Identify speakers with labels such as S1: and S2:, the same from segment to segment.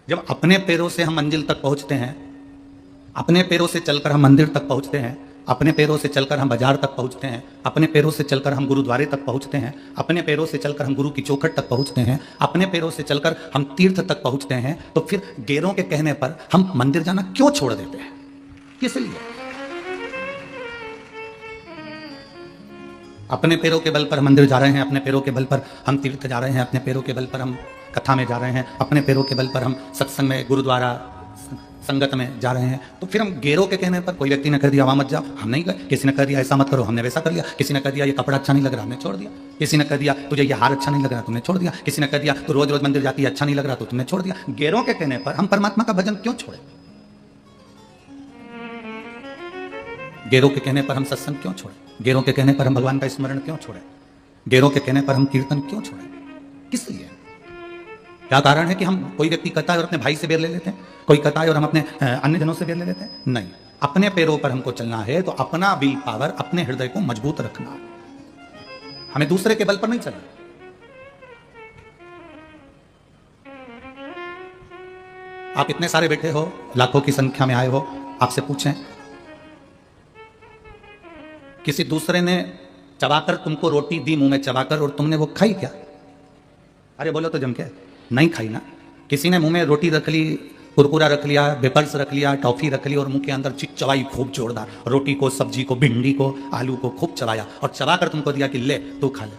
S1: जब अपने पैरों से हम मंजिल तक पहुंचते हैं, अपने पैरों से चलकर हम मंदिर तक पहुंचते हैं, अपने पैरों से चलकर हम बाजार तक पहुंचते हैं, अपने पैरों से चलकर हम गुरुद्वारे तक पहुंचते हैं, अपने पैरों से चलकर हम गुरु की चौखट तक पहुंचते हैं, अपने पैरों से चलकर हम तीर्थ तक पहुंचते हैं, तो फिर गैरों के कहने पर हम मंदिर जाना क्यों छोड़ देते हैं? किस लिए? अपने पैरों के बल पर हम मंदिर जा रहे हैं, अपने पैरों के बल पर हम तीर्थ जा रहे हैं, अपने पैरों के बल पर हम कथा में जा रहे हैं, अपने पैरों के बल पर हम सत्संग में, गुरुद्वारा, संगत में जा रहे हैं, तो फिर हम गैरों के कहने पर, कोई व्यक्ति ने कह दिया वहां मत जाओ, हम नहीं गए, किसी ने कह दिया ऐसा मत करो, हमने वैसा कर लिया, किसी ने कह दिया ये कपड़ा अच्छा नहीं लग रहा, हमने छोड़ दिया, किसी ने कह दिया तुझे ये हार अच्छा नहीं लग रहा, तुमने छोड़ दिया, किसी ने कह दिया तो रोज रोज मंदिर जाती है अच्छा नहीं लग रहा, तो तुमने छोड़ दिया। गैरों के कहने पर हम परमात्मा का भजन क्यों छोड़े? गैरों के कहने पर हम सत्संग क्यों छोड़े? गैरों के कहने पर हम भगवान का स्मरण क्यों छोड़े? गैरों के कहने पर हम कीर्तन क्यों छोड़े? किस लिए? क्या कारण है कि हम, कोई व्यक्ति कहता है और अपने भाई से बेर ले लेते हैं, कोई कहता है और हम अपने अन्य जनों से बेर ले लेते हैं? नहीं, अपने पैरों पर हमको चलना है तो अपना विल पावर, अपने हृदय को मजबूत रखना, हमें दूसरे के बल पर नहीं चलना। आप इतने सारे बैठे हो, लाखों की संख्या में आए हो, आपसे पूछें किसी दूसरे ने चबाकर तुमको रोटी दी, मुंह में चबाकर, और तुमने वो खाई क्या? अरे बोलो तो जम के, नहीं खाई ना। किसी ने मुंह में रोटी रख ली, कुरकुरा रख लिया, वेपर्स रख लिया, टॉफी रख ली और मुंह के अंदर चबाई खूब जोरदार, रोटी को, सब्जी को, भिंडी को, आलू को खूब चबाया और चबाकर तुमको दिया कि ले तू खा ले।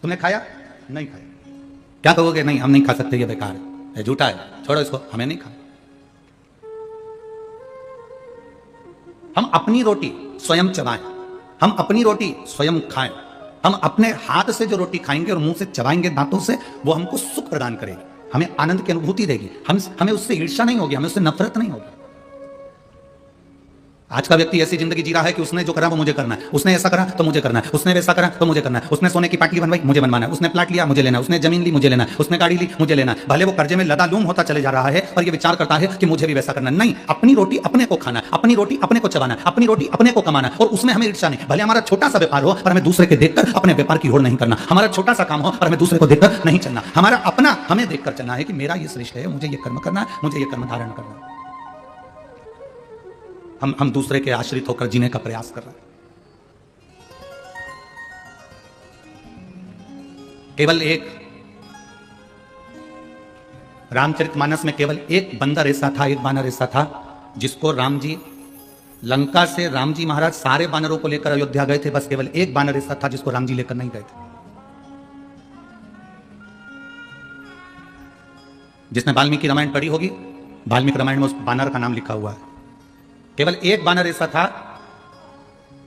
S1: तुमने खाया? नहीं खाया। क्या कहोगे? नहीं, हम नहीं खा सकते, ये बेकार है, झूठा है, छोड़ो इसको, हमें नहीं खाना। हम अपनी रोटी स्वयं चबाएं, हम अपनी रोटी स्वयं खाएं, हम अपने हाथ से जो रोटी खाएंगे और मुंह से चबाएंगे दांतों से, वो हमको सुख प्रदान करेगी, हमें आनंद की अनुभूति देगी, हमें उससे ईर्ष्या नहीं होगी, हमें उससे नफरत नहीं होगी। आज का व्यक्ति ऐसी जिंदगी जी रहा है कि उसने जो करा वो मुझे करना है, उसने ऐसा करा तो मुझे करना है, उसने वैसा करा तो मुझे करना है, उसने सोने की पाटली बनवाई मुझे बनवाना है, उसने प्लाट लिया मुझे लेना है, उसने जमीन ली मुझे लेना है, उसने गाड़ी ली मुझे लेना है। भले वो कर्जे में लदालूम होता चले जा रहा है और ये विचार करता है कि मुझे भी वैसा करना है। नहीं, अपनी रोटी अपने को खाना है, अपनी रोटी अपने को चबाना है, अपनी रोटी अपने को कमाना है, और उसमें हमें ईर्ष्या नहीं। भले हमारा छोटा सा व्यापार हो पर हमें दूसरे के देखकर अपने व्यापार की ओर नहीं करना, हमारा छोटा सा काम हो पर हमें दूसरे को देखकर नहीं चलना, हमारा अपना हमें देखकर चलना है कि मेरा ये श्रेष्ठ है, मुझे ये कर्म करना है, मुझे ये कर्म धारण करना है। हम दूसरे के आश्रित होकर जीने का प्रयास कर रहे हैं। केवल एक रामचरितमानस में केवल एक बंदर ऐसा था, एक बानर ऐसा था जिसको राम जी, लंका से राम जी महाराज सारे बानरों को लेकर अयोध्या गए थे, बस केवल एक बानर ऐसा था जिसको राम जी लेकर नहीं गए थे। जिसने वाल्मीकि रामायण पढ़ी होगी, वाल्मीकि रामायण में उस बानर का नाम लिखा हुआ है। केवल एक बानर ऐसा था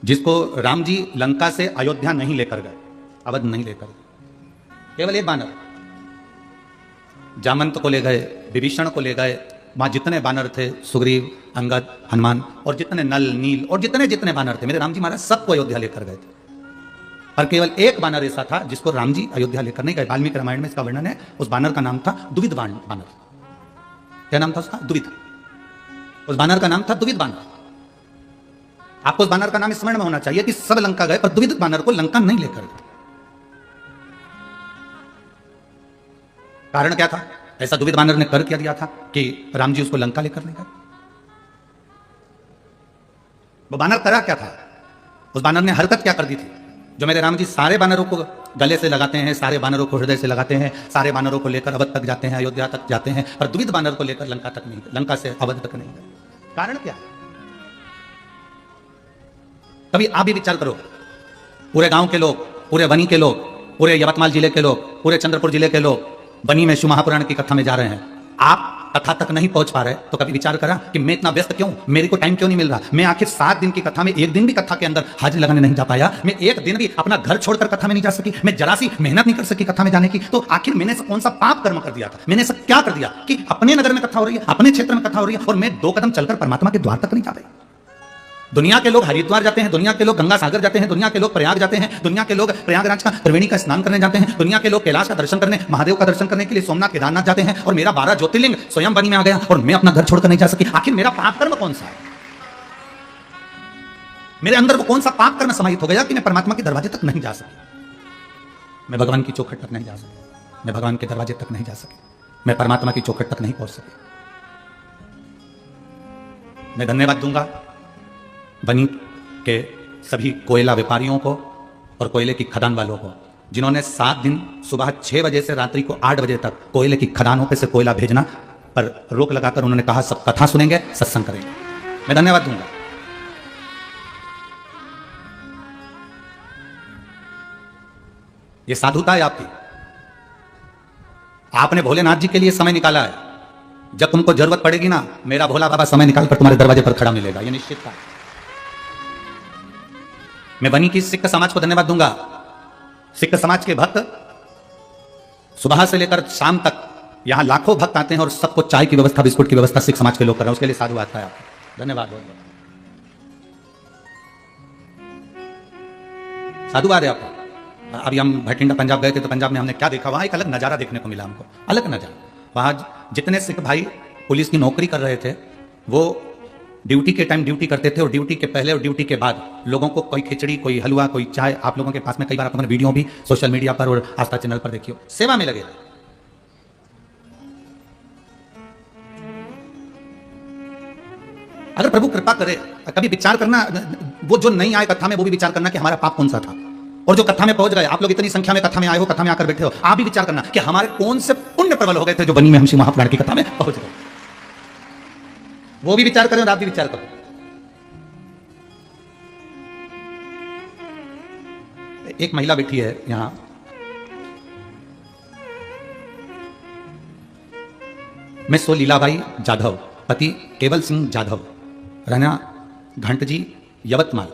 S1: जिसको राम जी लंका से अयोध्या नहीं लेकर गए, अवध नहीं लेकर गए। केवल एक बानर, जामंत को ले गए, विभीषण को ले गए, वहां जितने बानर थे, सुग्रीव, अंगद, हनुमान और जितने नल, नील और जितने जितने बानर थे, मेरे राम जी महाराज सबको अयोध्या लेकर गए थे। पर केवल एक बानर ऐसा था जिसको राम जी अयोध्या लेकर नहीं गए। वाल्मीकि रामायण में इसका वर्णन है। उस बानर का नाम था दुविध बानर। क्या नाम था उसका? दुविध। उस बानर का नाम था दुविध बानर। आपको उस बानर का नाम स्मरण में होना चाहिए कि सब लंका गए पर दुविध बानर को लंका नहीं लेकर गए। कारण क्या था? ऐसा दुविध बानर ने कर क्या दिया था कि राम जी उसको लंका लेकर नहीं गए? वो बानर करा क्या था? उस बानर ने हरकत क्या कर दी थी जो मेरे राम जी सारे बानरों को गले से लगाते हैं, सारे बानरों को हृदय से लगाते हैं, सारे बानरों को लेकर अवध तक जाते हैं, अयोध्या तक जाते हैं, पर दुविध बानर को लेकर लंका तक नहीं, लंका से अवध तक नहीं गए। कारण क्या है? कभी आप भी विचार करो, पूरे गांव के लोग, पूरे बनी के लोग, पूरे यवतमाल जिले के लोग, पूरे चंद्रपुर जिले के लोग बनी में शिव महापुराण की कथा में जा रहे हैं, आप कथा तक नहीं पहुंच पा रहे, तो कभी विचार करा कि मैं इतना व्यस्त क्यों, मेरे को टाइम क्यों नहीं मिल रहा? मैं आखिर 7 दिन की कथा में एक दिन भी कथा के अंदर हाजिरी लगाने नहीं जा पाया, मैं एक दिन भी अपना घर छोड़कर कथा में नहीं जा सकी, मैं जरा सी मेहनत नहीं कर सकी कथा में जाने की, तो आखिर मैंने कौन सा पाप कर्म कर दिया था? मैंने ऐसा क्या कर दिया कि अपने नगर में कथा हो रही है, अपने क्षेत्र में कथा हो रही है और मैं 2 कदम चलकर परमात्मा के द्वार तक नहीं जा रही? दुनिया के लोग हरिद्वार जाते हैं, दुनिया के लोग गंगा सागर जाते हैं, दुनिया के लोग प्रयाग जाते हैं, दुनिया के लोग प्रयागराज का त्रिवेणी का स्नान करने जाते हैं, दुनिया के लोग कैलाश का दर्शन करने, महादेव का दर्शन करने के लिए सोमनाथ केदारनाथ जाते हैं, और मेरा 12 ज्योतिर्लिंग स्वयं बनी में आ गया और मैं अपना घर छोड़कर नहीं जा सकी। आखिर मेरा पाप कर्म कौन सा है? मेरे अंदर वो कौन सा पाप कर्म समाहित हो गया कि मैं परमात्मा के दरवाजे तक नहीं जा सकी, मैं भगवान की चौखट तक नहीं जा सकी, मैं भगवान के दरवाजे तक नहीं जा सकी? मैं परमात्मा की चौखट तक नहीं पहुंच सके। मैं धन्यवाद दूंगा बनी के सभी कोयला व्यापारियों को और कोयले की खदान वालों को, जिन्होंने 7 दिन सुबह 6 बजे से रात्रि को 8 बजे तक कोयले की खदानों पे से कोयला भेजना पर रोक लगाकर उन्होंने कहा सब कथा सुनेंगे, सत्संग करेंगे। मैं धन्यवाद दूंगा। ये साधुता है आपकी। आपने भोलेनाथ जी के लिए समय निकाला है। जब तुमको जरूरत पड़ेगी ना, मेरा भोला बाबा समय निकालकर तुम्हारे दरवाजे पर खड़ा मिलेगा, यह निश्चित था। मैं बनी की सिख समाज को धन्यवाद दूंगा। सिख समाज के भक्त सुबह से लेकर शाम तक यहां लाखों भक्त आते हैं और सबको चाय की व्यवस्था, बिस्कुट की व्यवस्था सिख समाज के लोग कर रहे हैं। उसके लिए साधुवाद है आपको, धन्यवाद बहुत बहुत साधुवाद है आपको। अभी हम भटिंडा पंजाब गए थे तो पंजाब में हमने क्या देखा, वहां एक अलग नजारा देखने को मिला हमको, अलग नजारा। वहां जितने सिख भाई पुलिस की नौकरी कर रहे थे वो ड्यूटी के टाइम ड्यूटी करते थे और ड्यूटी के पहले और ड्यूटी के बाद लोगों को कोई खिचड़ी, कोई हलवा, कोई चाय आप लोगों के पास में कई बार आप लोगों ने वीडियो भी सोशल मीडिया पर और आस्था चैनल पर देखियो, सेवा में लगे। अगर प्रभु कृपा करे कभी विचार करना, वो जो नहीं आए कथा में वो भी विचार करना कि हमारा पाप कौन सा था, और जो कथा में पहुंच गए, आप लोग इतनी संख्या में कथा में आए हो, कथा में आकर बैठे हो, आप भी विचार करना कि हमारे कौन से पुण्य प्रबल हो गए थे जो बनी में हम श्री महापुराण की कथा में पहुंच गए। वो भी विचार करें और आप भी विचार करो। एक महिला बैठी है यहां, मैं सो लीलाबाई जाधव, पति केवल सिंह जाधव, रहना घंटजी, यवतमाल,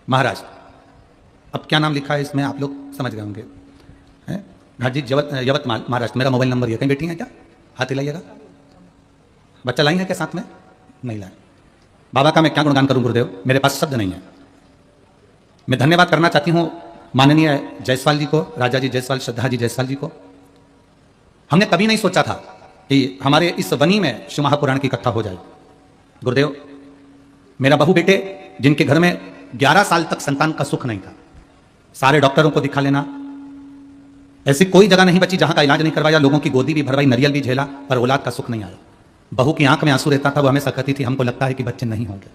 S1: महाराष्ट्र। अब क्या नाम लिखा है इसमें आप लोग समझ गए होंगे, घंटजी यवतमाल, महाराष्ट्र। मेरा मोबाइल नंबर है। कहीं बैठी है क्या? हाथ हिलाइएगा। बच्चा लाई है क्या साथ में? नहीं लाए। बाबा का मैं क्या गुणगान करूं गुरुदेव, मेरे पास शब्द नहीं है। मैं धन्यवाद करना चाहती हूं माननीय जायसवाल जी को, राजा जी जायसवाल, श्रद्धा जी जायसवाल जी को। हमने कभी नहीं सोचा था कि हमारे इस वनी में शिव महापुराण की कथा हो जाए। गुरुदेव, मेरा बहू बेटे जिनके घर में 11 साल तक संतान का सुख नहीं था, सारे डॉक्टरों को दिखा लेना, ऐसी कोई जगह नहीं बची जहां का इलाज नहीं करवाया, लोगों की गोदी भी भरवाई, नरियल भी झेला, पर औलाद का सुख नहीं आया। बहू की आंख में आंसू रहता था, वो हमेशा कहती थी हमको लगता है कि बच्चे नहीं होंगे।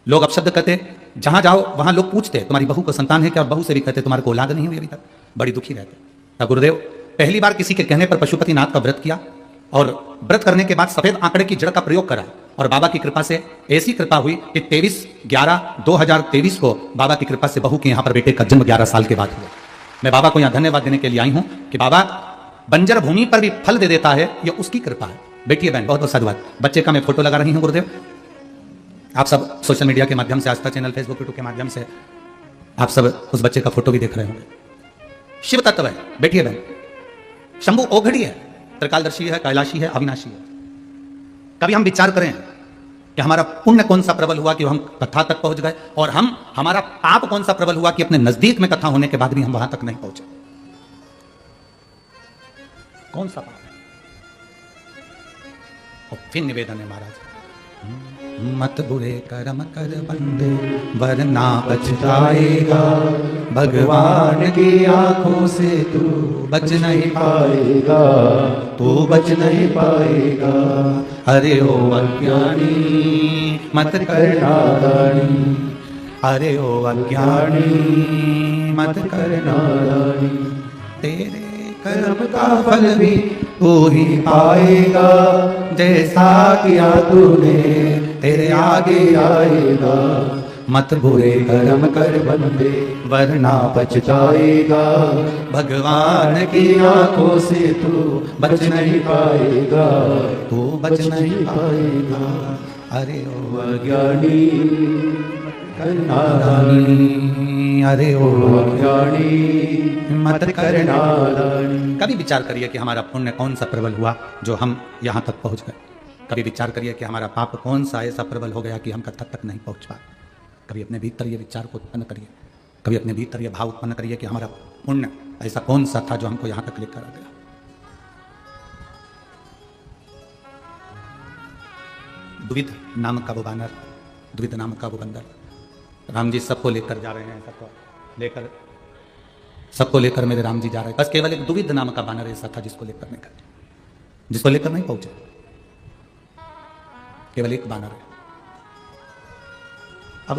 S1: लोग अपशब्द कहते, जहां जाओ वहां लोग पूछते तुम्हारी बहू को संतान है क्या, और बहू से भी कहते तुम्हारे को औलाद नहीं हुई अभी तक, बड़ी दुखी रहते। तब गुरुदेव पहली बार किसी के कहने पर पशुपतिनाथ का व्रत किया, और व्रत करने के बाद सफेद आंकड़े की जड़ का प्रयोग करा, और बाबा की कृपा से ऐसी कृपा हुई कि 23/11/2023 को बाबा की कृपा से बहू के यहां पर बेटे का जन्म 11 साल के बाद हुआ। मैं बाबा को यहां धन्यवाद देने के लिए आई हूं कि बाबा बंजर भूमि पर भी फल दे देता है, यह उसकी कृपा है। बेटी है बहन, बहुत बहुत साधुवाद। बच्चे का मैं फोटो लगा रही हूं गुरुदेव, आप सब सोशल मीडिया के माध्यम से, आस्था चैनल, फेसबुक, यूट्यूब के माध्यम से आप सब उस बच्चे का फोटो भी देख रहे होंगे। शिव तत्व है, बेटी है बहन, शंभु ओघड़ी है, त्रिकालदर्शी है, कैलाशी है, अविनाशी है। कभी हम विचार करें कि हमारा पुण्य कौन सा प्रबल हुआ कि हम कथा तक पहुंच गए, और हमारा पाप कौन सा प्रबल हुआ कि अपने नजदीक में कथा होने के बाद भी हम वहां तक नहीं पहुंचे। कौन सा पाप है? और फिर निवेदन है महाराज, मत बुरे कर्म कर बंदे वरना पछताएगा, भगवान की आंखों से तू बच नहीं पाएगा, तू बच नहीं पाएगा। अरे ओ अज्ञानी मत कर नादानी, अरे ओ अज्ञानी मत कर नादानी, तेरे कर्म का फल भी तू ही पाएगा, जैसा किया तूने तेरे आगे आएगा। मत बुरे कर्म कर बंदे वरना पछताएगा, भगवान की आंखों से तू बच नहीं पाएगा, तू बच नहीं पाएगा। अरे ओ अज्ञानी नादानी, अरे ओ अज्ञानी मत कर नादानी। कभी विचार करिए कि हमारा पुण्य कौन सा प्रबल हुआ जो हम यहाँ तक पहुँच गए। कभी विचार करिए कि हमारा पाप कौन सा ऐसा प्रबल हो गया कि हम कथा तक नहीं पहुँच पाए। कभी अपने भीतर ये विचार को उत्पन्न करिए, कभी अपने भीतर ये भाव उत्पन्न करिए कि हमारा पुण्य ऐसा कौन सा था जो हमको यहाँ तक लेकर आ गया। द्विध नाम का वो बानर, द्विध नाम का वो बंदर, राम जी सबको लेकर जा रहे हैं, सबको लेकर मेरे राम जी जा रहे हैं। बस केवल एक द्विध नाम का बानर ऐसा था जिसको लेकर निकल। जिसको लेकर नहीं पहुंचे, केवल एक बानर है। अब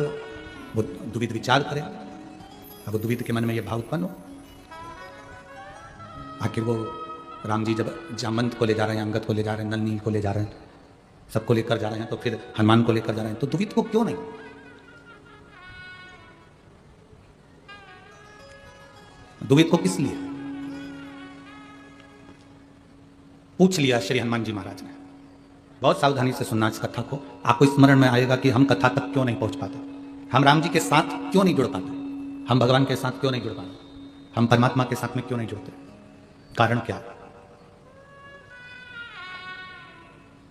S1: वो दुविध विचार करे, अब दुविध के मन में यह भाव उत्पन्न हो, आखिर वो राम जी जब जामवंत को ले जा रहे हैं, अंगद को ले जा रहे हैं, नल नील को ले जा रहे हैं, सबको लेकर जा रहे हैं, तो फिर हनुमान को लेकर जा रहे हैं, तो दुविध को क्यों नहीं? दुविध को किस लिए? पूछ लिया श्री हनुमान जी महाराज ने। बहुत सावधानी से सुनना इस कथा को, आपको स्मरण में आएगा कि हम कथा तक क्यों नहीं पहुंच पाते, हम राम जी के साथ क्यों नहीं जुड़ पाते, हम भगवान के साथ क्यों नहीं जुड़ पाते, हम परमात्मा के साथ में क्यों नहीं जुड़ते। कारण क्या?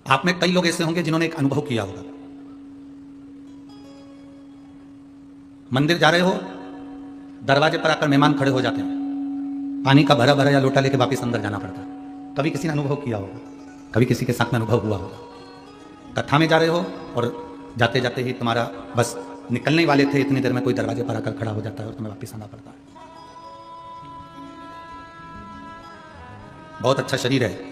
S1: आप में कई लोग ऐसे होंगे जिन्होंने एक अनुभव किया होगा। मंदिर जा रहे हो, दरवाजे पर आकर मेहमान खड़े हो जाते हैं, पानी का भरा भरा या लोटा लेके वापस अंदर जाना पड़ता है। कभी किसी ने अनुभव किया होगा, कभी किसी के साथ में अनुभव हुआ होगा। कथा में जा रहे हो और जाते जाते ही तुम्हारा बस निकलने वाले थे, इतनी देर में कोई दरवाजे पर आकर खड़ा हो जाता है और तुम्हें वापस आना पड़ता है। बहुत अच्छा शरीर है,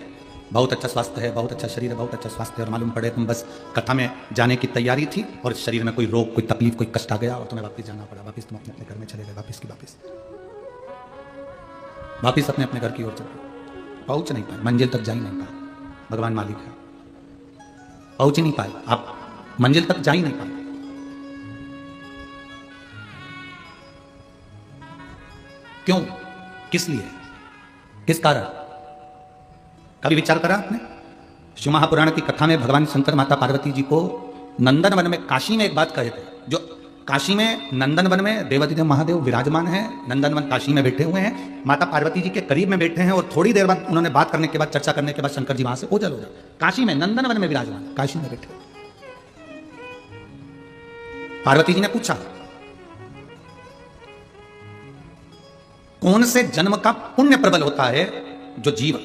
S1: बहुत अच्छा स्वास्थ्य है, बहुत अच्छा शरीर है, बहुत अच्छा स्वास्थ्य है, और मालूम पड़े तुम बस कथा में जाने की तैयारी थी और शरीर में कोई रोग, कोई तकलीफ, कोई कष्ट आ गया और तुम्हें वापस जाना पड़ा। वापस तुम अपने अपने घर में चले गए, वापस की वापस अपने अपने घर की ओर चले। पहुंच नहीं पाए, मंजिल तक जा ही नहीं पाए। भगवान मालिक है, पहुंच ही नहीं पाए, आप मंजिल तक जा ही नहीं पाए। क्यों? किस लिए? किस कारण? कभी विचार करा आपने? शिव महापुराण की कथा में भगवान शंकर माता पार्वती जी को नंदनवन में, काशी में एक बात कहे थे, जो काशी में नंदनवन में देवाधिदेव महादेव विराजमान है, नंदनवन काशी में बैठे हुए हैं, माता पार्वती जी के करीब में बैठे हैं, और थोड़ी देर बाद उन्होंने बात करने के बाद, चर्चा करने के बाद शंकर जी वहां से ओझल हो जाए। काशी में नंदनवन में विराजमान, काशी में बैठे। पार्वती जी ने पूछा, कौन से जन्म का पुण्य प्रबल होता है जो जीव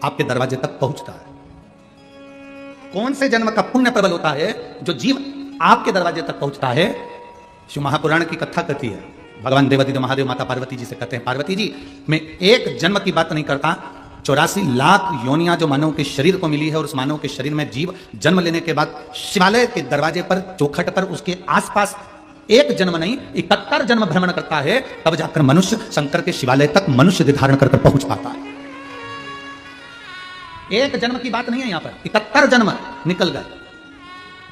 S1: आपके दरवाजे तक पहुंचता है? कौन से जन्म का पुण्य प्रबल होता है जो जीव आपके दरवाजे तक पहुंचता है? शिव महापुराण की कथा कहती है, भगवान देवाधिदेव महादेव माता पार्वती जी से कहते हैं, पार्वती जी मैं एक जन्म की बात नहीं करता, 84 लाख योनियां जो मानव के शरीर को मिली है, और उस मानव के शरीर में जीव जन्म लेने के बाद शिवालय के दरवाजे पर चौखट पर उसके आसपास एक जन्म नहीं 71 जन्म भ्रमण करता है, तब जाकर मनुष्य शंकर के शिवालय तक मनुष्य धारण कर पहुंच पाता है। एक जन्म की बात नहीं है, यहां पर 71 जन्म निकल गए।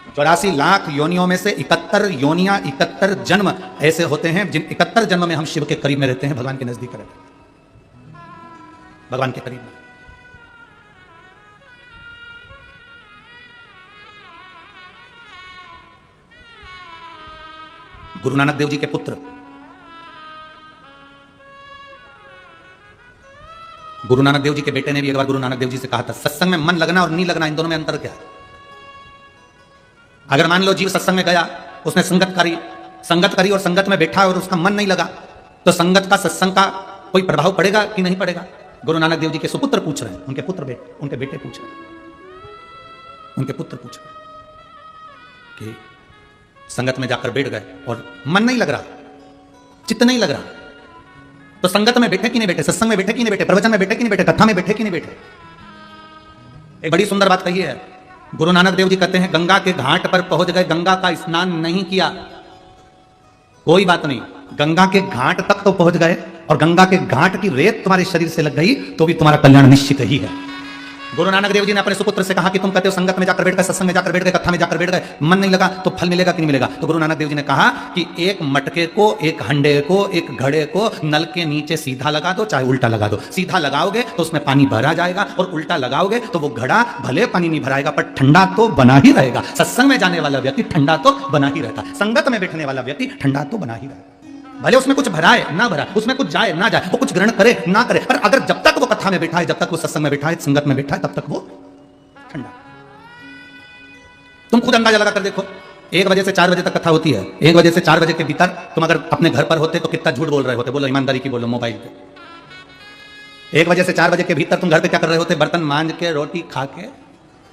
S1: 84 लाख योनियों में से 71 योनियां, 71 जन्म ऐसे होते हैं जिन 71 जन्म में हम शिव के करीब में रहते हैं, भगवान के नजदीक रहते हैं, भगवान के करीब में। गुरु नानक देव जी के पुत्र, गुरु नानक देव जी के बेटे ने भी एक बार गुरु नानक देव जी से कहा था, सत्संग में मन लगना और नहीं लगना, इन दोनों में अंतर क्या है? अगर मान लो जीव सत्संग में गया, उसने संगत करी और संगत में बैठा और उसका मन नहीं लगा, तो संगत का, सत्संग का कोई प्रभाव पड़ेगा कि नहीं पड़ेगा? गुरु नानक देव जी के सुपुत्र पूछ रहे हैं, उनके बेटे पूछ रहे हैं, उनके पुत्र पूछ रहे हैं कि संगत में जाकर बैठ गए और मन नहीं लग रहा, चित्त नहीं लग रहा, तो संगत में बैठे कि नहीं बैठे, सत्संग में बैठे कि नहीं बैठे, प्रवचन में बैठे कि नहीं बैठे, कथा में बैठे कि नहीं बैठे? एक बड़ी सुंदर बात कही है गुरु नानक देव जी, कहते हैं गंगा के घाट पर पहुंच गए, गंगा का स्नान नहीं किया, कोई बात नहीं, गंगा के घाट तक तो पहुंच गए, और गंगा के घाट की रेत तुम्हारे शरीर से लग गई तो भी तुम्हारा कल्याण निश्चित ही है। गुरु नानक देव जी ने अपने सुपुत्र से कहा कि तुम कहते हो संगत में जाकर बैठ गए, सत्संग में जाकर बैठ गए, कथा में जाकर बैठ गए, मन नहीं लगा, तो फल मिलेगा कि नहीं मिलेगा? तो गुरु नानक देव जी ने कहा कि एक मटके को, एक हंडे को, एक घड़े को नल के नीचे सीधा लगा दो, चाहे उल्टा लगा दो। सीधा लगाओगे तो उसमें पानी भरा जाएगा, और उल्टा लगाओगे तो वो घड़ा भले पानी नहीं भराएगा पर ठंडा तो बना ही रहेगा। सत्संग में जाने वाला व्यक्ति ठंडा तो बना ही रहता है, संगत में बैठने वाला व्यक्ति ठंडा तो बना ही रहेगा, भले उसमें कुछ भराए ना भरा, उसमें कुछ जाए ना जाए, वो कुछ ग्रहण करे ना करे, पर अगर जब तक वो कथा में बैठा है, जब तक वो सत्संग में बैठा है, संगत में बैठा है, तब तक वो ठंडा। तुम खुद अंदाजा लगा कर देखो, 1 बजे से 4 बजे तक कथा होती है, 1 बजे से 4 बजे के भीतर तुम अगर अपने घर पर होते तो कितना झूठ बोल रहे होते? बोलो ईमानदारी की बोलो, मोबाइल पे। 1 बजे से 4 बजे के भीतर तुम घर पे क्या कर रहे होते? बर्तन मांज के, रोटी खा के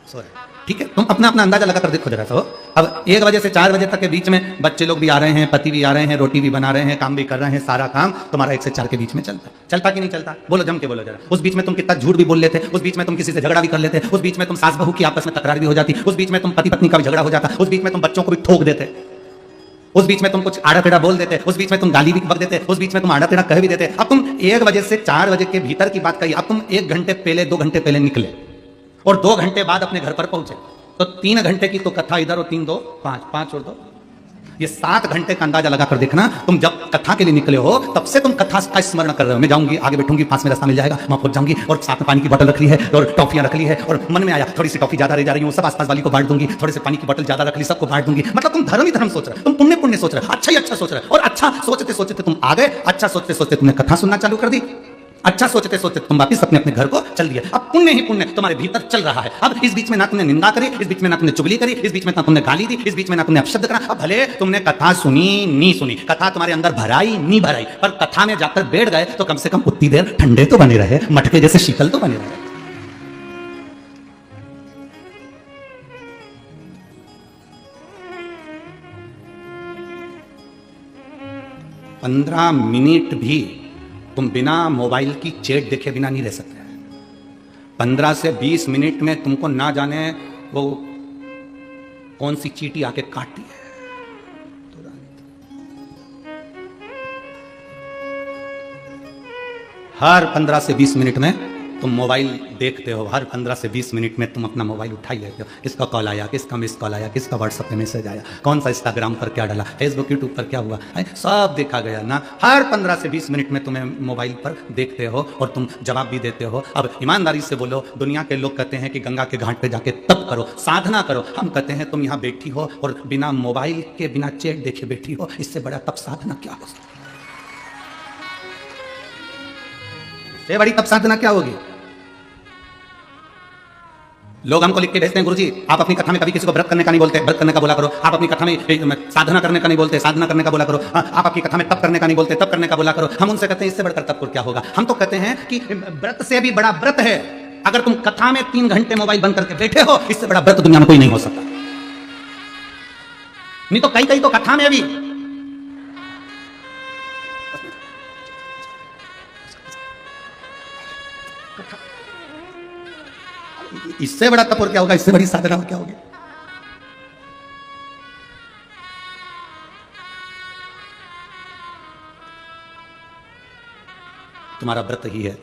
S1: सो रहे। ठीक है, तुम अपना अपना अंदाजा लगा कर देखो जरा सा। अब 1 बजे से 4 बजे तक के बीच में बच्चे लोग भी आ रहे हैं, पति भी आ रहे हैं, रोटी भी बना रहे हैं, काम भी कर रहे हैं, सारा काम तुम्हारा 1 से 4 के बीच में चलता कि नहीं चलता? बोलो, जम के बोलो जरा। उस बीच में तुम कितना झूठ भी बोल लेते, उस बीच में तुम किसी से झगड़ा भी कर लेते, उस बीच में तुम सास बहू की आपस में तकरार भी हो जाती, उस बीच में तुम पति पत्नी का भी झगड़ा हो जाता, उस बीच में तुम बच्चों को भी ठोक देते, उस बीच में तुम कुछ आड़ा टेढ़ा बोल देते, उस बीच में तुम गाली भी बक देते, उस बीच में तुम आड़ा टेढ़ा कह भी देते। अब तुम 1 बजे से 4 बजे के भीतर की बात कही, अब तुम 1 घंटे पहले 2 घंटे पहले निकले और 2 घंटे बाद अपने घर पर पहुंचे, तो 3 घंटे की तो कथा इधर और 3 2 5 5 और 2 ये 7 घंटे का अंदाजा लगाकर देखना। तुम जब कथा के लिए निकले हो तब से तुम कथा का स्मरण कर रहे हो। मैं जाऊंगी, आगे बैठूंगी, पास में रास्ता मिल जाएगा, वहां पहुंच जाऊंगी और साथ में पानी की बोतल रख ली है और टॉफियां रख ली है और मन में आया थोड़ी सी टॉफी ज्यादा रह जा रही हूँ, सब आसपास वाली को बांट दूंगी, थोड़े से पानी की बोतल ज्यादा रख ली, सबको बांट दूंगी। मतलब तुम धर्म ही धर्म सोच रहे हो, तुम पुण्य पुण्य सोच रहे हो, अच्छा ही अच्छा सोच रहे हो। और अच्छा सोचते सोचते तुम आ गए, अच्छा सोचते सोचते तुमने कथा सुनना चालू कर दी, अच्छा सोचते सोचते तुम वापिस अपने अपने घर को चल दिए। अब पुण्य ही पुण्य तुम्हारे भीतर चल रहा है। अब इस बीच में ना तुमने निंदा करी, इस बीच में ना तुमने चुगली करी, इस बीच में ना तुमने गाली दी, इस बीच में ना तुमने अपशब्द करा। अब भले तुमने कथा सुनी नहीं सुनी, कथा तुम्हारे अंदर भराई नहीं भराई, पर कथा में जाकर बैठ गए तो कम से कम उतनी देर ठंडे तो बने रहे, मटके जैसे शीतल तो बने रहे। 15 मिनट भी तुम बिना मोबाइल की चैट देखे बिना नहीं रह सकते। 15 से 20 मिनट में तुमको ना जाने वो कौन सी चींटी आके काटती है। हर 15 से 20 मिनट में तुम मोबाइल देखते हो, हर 15 से 20 मिनट में तुम अपना मोबाइल उठा ही लेते हो। किसका कॉल आया, किसका मिस कॉल आया, किसका व्हाट्सएप पे मैसेज आया, कौन सा इंस्टाग्राम पर क्या डाला, फेसबुक यूट्यूब पर क्या हुआ, सब देखा गया ना। हर 15 से 20 मिनट में तुम्हें मोबाइल पर देखते हो और तुम जवाब भी देते हो। अब ईमानदारी से बोलो, दुनिया के लोग कहते हैं कि गंगा के घाट पे जाके तप करो, साधना करो। हम कहते हैं तुम यहाँ बैठी हो और बिना मोबाइल के बिना चैट देखे बैठी हो, इससे बड़ा तप साधना क्या हो सकता है? ये बड़ी तप साधना क्या होगी? लोग हमको लिख के भेजते हैं, गुरुजी आप अपनी कथा में कभी किसी को व्रत करने का नहीं बोलते, व्रत करने का बोला करो। आप अपनी कथा में साधना करने का नहीं बोलते, साधना करने का बोला करो। आप अपनी कथा में तप करने का नहीं बोलते, तप करने का बोला करो। हम उनसे कहते हैं इससे बढ़कर तप क्या होगा? हम तो कहते हैं कि व्रत से भी बड़ा व्रत है अगर तुम कथा में 3 घंटे मोबाइल बंद करके बैठे हो, इससे बड़ा व्रत दुनिया में कोई नहीं हो सकता। नहीं तो कई तो कथा में भी इससे बड़ा तप और क्या होगा, इससे बड़ी साधना क्या होगी? तुम्हारा व्रत ही है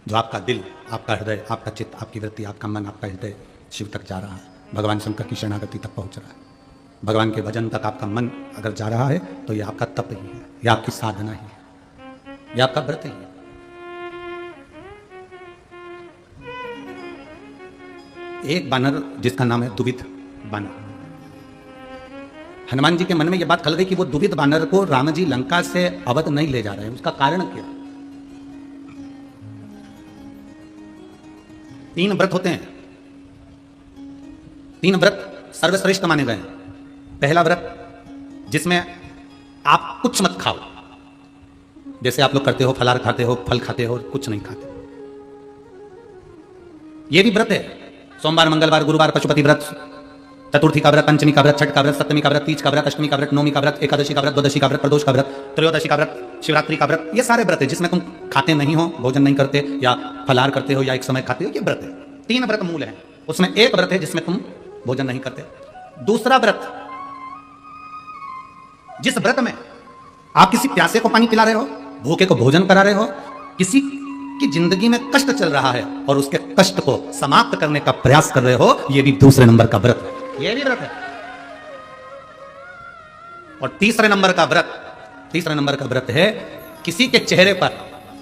S1: जो आपका दिल, आपका हृदय, आपका चित्त, आपकी वृत्ति, आपका मन, आपका हृदय शिव तक जा रहा है, भगवान शंकर की शरणागति तक पहुंच रहा है। भगवान के भजन तक आपका मन अगर जा रहा है तो यह आपका तप ही है, यह आपकी साधना ही है, यह आपका व्रत ही है। एक बानर जिसका नाम है दुविध बानर, हनुमान जी के मन में यह बात खल गई कि वो दुविध बानर को राम जी लंका से अवध नहीं ले जा रहे हैं। उसका कारण क्या? 3 व्रत होते हैं, 3 व्रत सर्वश्रेष्ठ माने गए हैं। पहला व्रत जिसमें आप कुछ मत खाओ, जैसे आप लोग करते हो, फलाहार खाते हो, फल खाते हो, कुछ नहीं खाते, यह भी व्रत है। सोमवार, मंगलवार, गुरुवार पशुपति व्रत, चतुर्थी का व्रत, पंचमी का व्रत, छठ का व्रत, सप्तमी का व्रत, तीज का व्रत, अष्टमी का व्रत, नवमी का व्रत, एकादशी का व्रत, द्वादशी का व्रत, प्रदोष का व्रत, त्रयोदशी का व्रत, शिवरात्रि का व्रत, ये सारे व्रत है जिसमें तुम खाते नहीं हो, भोजन नहीं करते या फलाहार करते हो या एक समय खाते हो, ये व्रत है। 3 व्रत मूल है, उसमें एक व्रत है जिसमें तुम भोजन नहीं करते। दूसरा व्रत, जिस व्रत में आप किसी प्यासे को पानी पिला रहे हो, भूखे को भोजन करा रहे हो, किसी की जिंदगी में कष्ट चल रहा है और उसके कष्ट को समाप्त करने का प्रयास कर रहे हो, यह भी दूसरे नंबर का व्रत है, यह भी व्रत है। और तीसरे नंबर का व्रत है किसी के चेहरे पर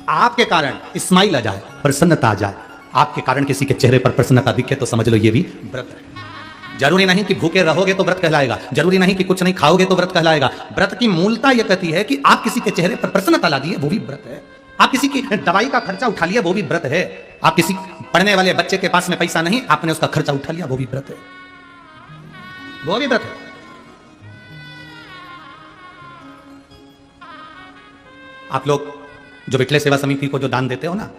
S1: आपके कारण स्माइल आ जाए, प्रसन्नता आ जाए, आपके कारण किसी के चेहरे पर प्रसन्नता दिखे तो समझ लो यह भी व्रत है। जरूरी नहीं कि भूखे रहोगे तो व्रत कहलाएगा, जरूरी नहीं कि कुछ नहीं खाओगे तो व्रत कहलाएगा। व्रत की मूलता यह कहती है कि आप किसी के चेहरे पर प्रसन्नता ला दिए, वो भी व्रत है। आप किसी की दवाई का खर्चा उठा लिया, वो भी व्रत है। आप किसी पढ़ने वाले बच्चे के पास में पैसा नहीं, आपने उसका खर्चा उठा लिया, वो भी व्रत है, वो भी व्रत है। आप लोग जो विठले सेवा समिति को जो दान देते हो ना,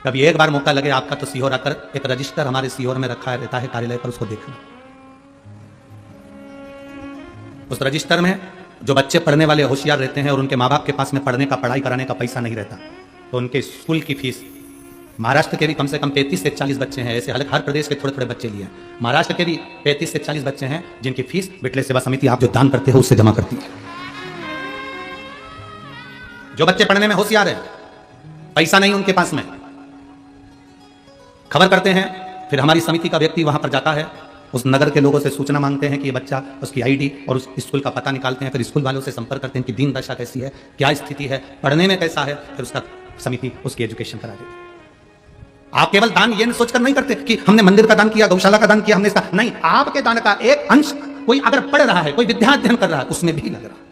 S1: कभी एक बार मौका लगे आपका तो सीहोर आकर, एक रजिस्टर हमारे सीहोर में रखा रहता है कार्यालय पर, उसको देखना। उस रजिस्टर में जो बच्चे पढ़ने वाले होशियार रहते हैं और उनके माँ बाप के पास में पढ़ने का, पढ़ाई कराने का पैसा नहीं रहता, तो उनके स्कूल की फीस, महाराष्ट्र के भी कम से कम 35 से 40 बच्चे हैं, ऐसे हर प्रदेश के थोड़े थोड़े बच्चे लिए हैं, महाराष्ट्र के भी 35 से 40 बच्चे हैं जिनकी फीस बिटले सेवा समिति आप जो दान करते हो उससे जमा करती है। जो बच्चे पढ़ने में होशियार है, पैसा नहीं उनके पास में, खबर करते हैं, फिर हमारी समिति का व्यक्ति वहां पर जाता है, उस नगर के लोगों से सूचना मांगते हैं कि ये बच्चा, उसकी आईडी और उस स्कूल का पता निकालते हैं, फिर स्कूल वालों से संपर्क करते हैं कि दीन दशा कैसी है, क्या स्थिति है, पढ़ने में कैसा है, फिर उसका समिति उसकी एजुकेशन करा देती है। आप केवल दान ये सोचकर नहीं करते कि हमने मंदिर का दान किया, गौशाला का दान किया, हमने इसका नहीं, आपके दान का एक अंश कोई अगर पढ़ रहा है, कोई विद्या अध्ययन कर रहा है, उसमें भी लग रहा है।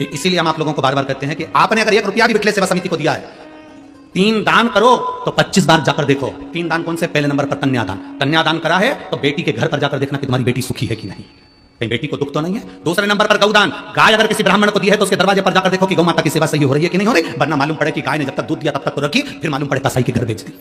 S1: इसीलिए हम आप लोगों को बार बार कहते हैं कि आपने अगर 1 रुपया भी बिटले सेवा समिति को दिया है, 3 दान करो तो 25 बार जाकर देखो। 3 दान कौन से? पहले नंबर पर कन्यादान। कन्यादान करा है तो बेटी के घर पर जाकर देखना कि तुम्हारी बेटी सुखी है कि नहीं, कहीं बेटी को दुख तो नहीं है। दूसरे नंबर पर गौदान, गाय अगर किसी ब्राह्मण को दी है तो उसके दरवाजे पर जाकर देखो कि गौ माता की सेवा सही हो रही है कि नहीं हो रही, वरना मालूम पड़े कि गाय ने जब तक दूध दिया तब तक तो रखी, फिर मालूम पड़े कसाई के घर बेच दी।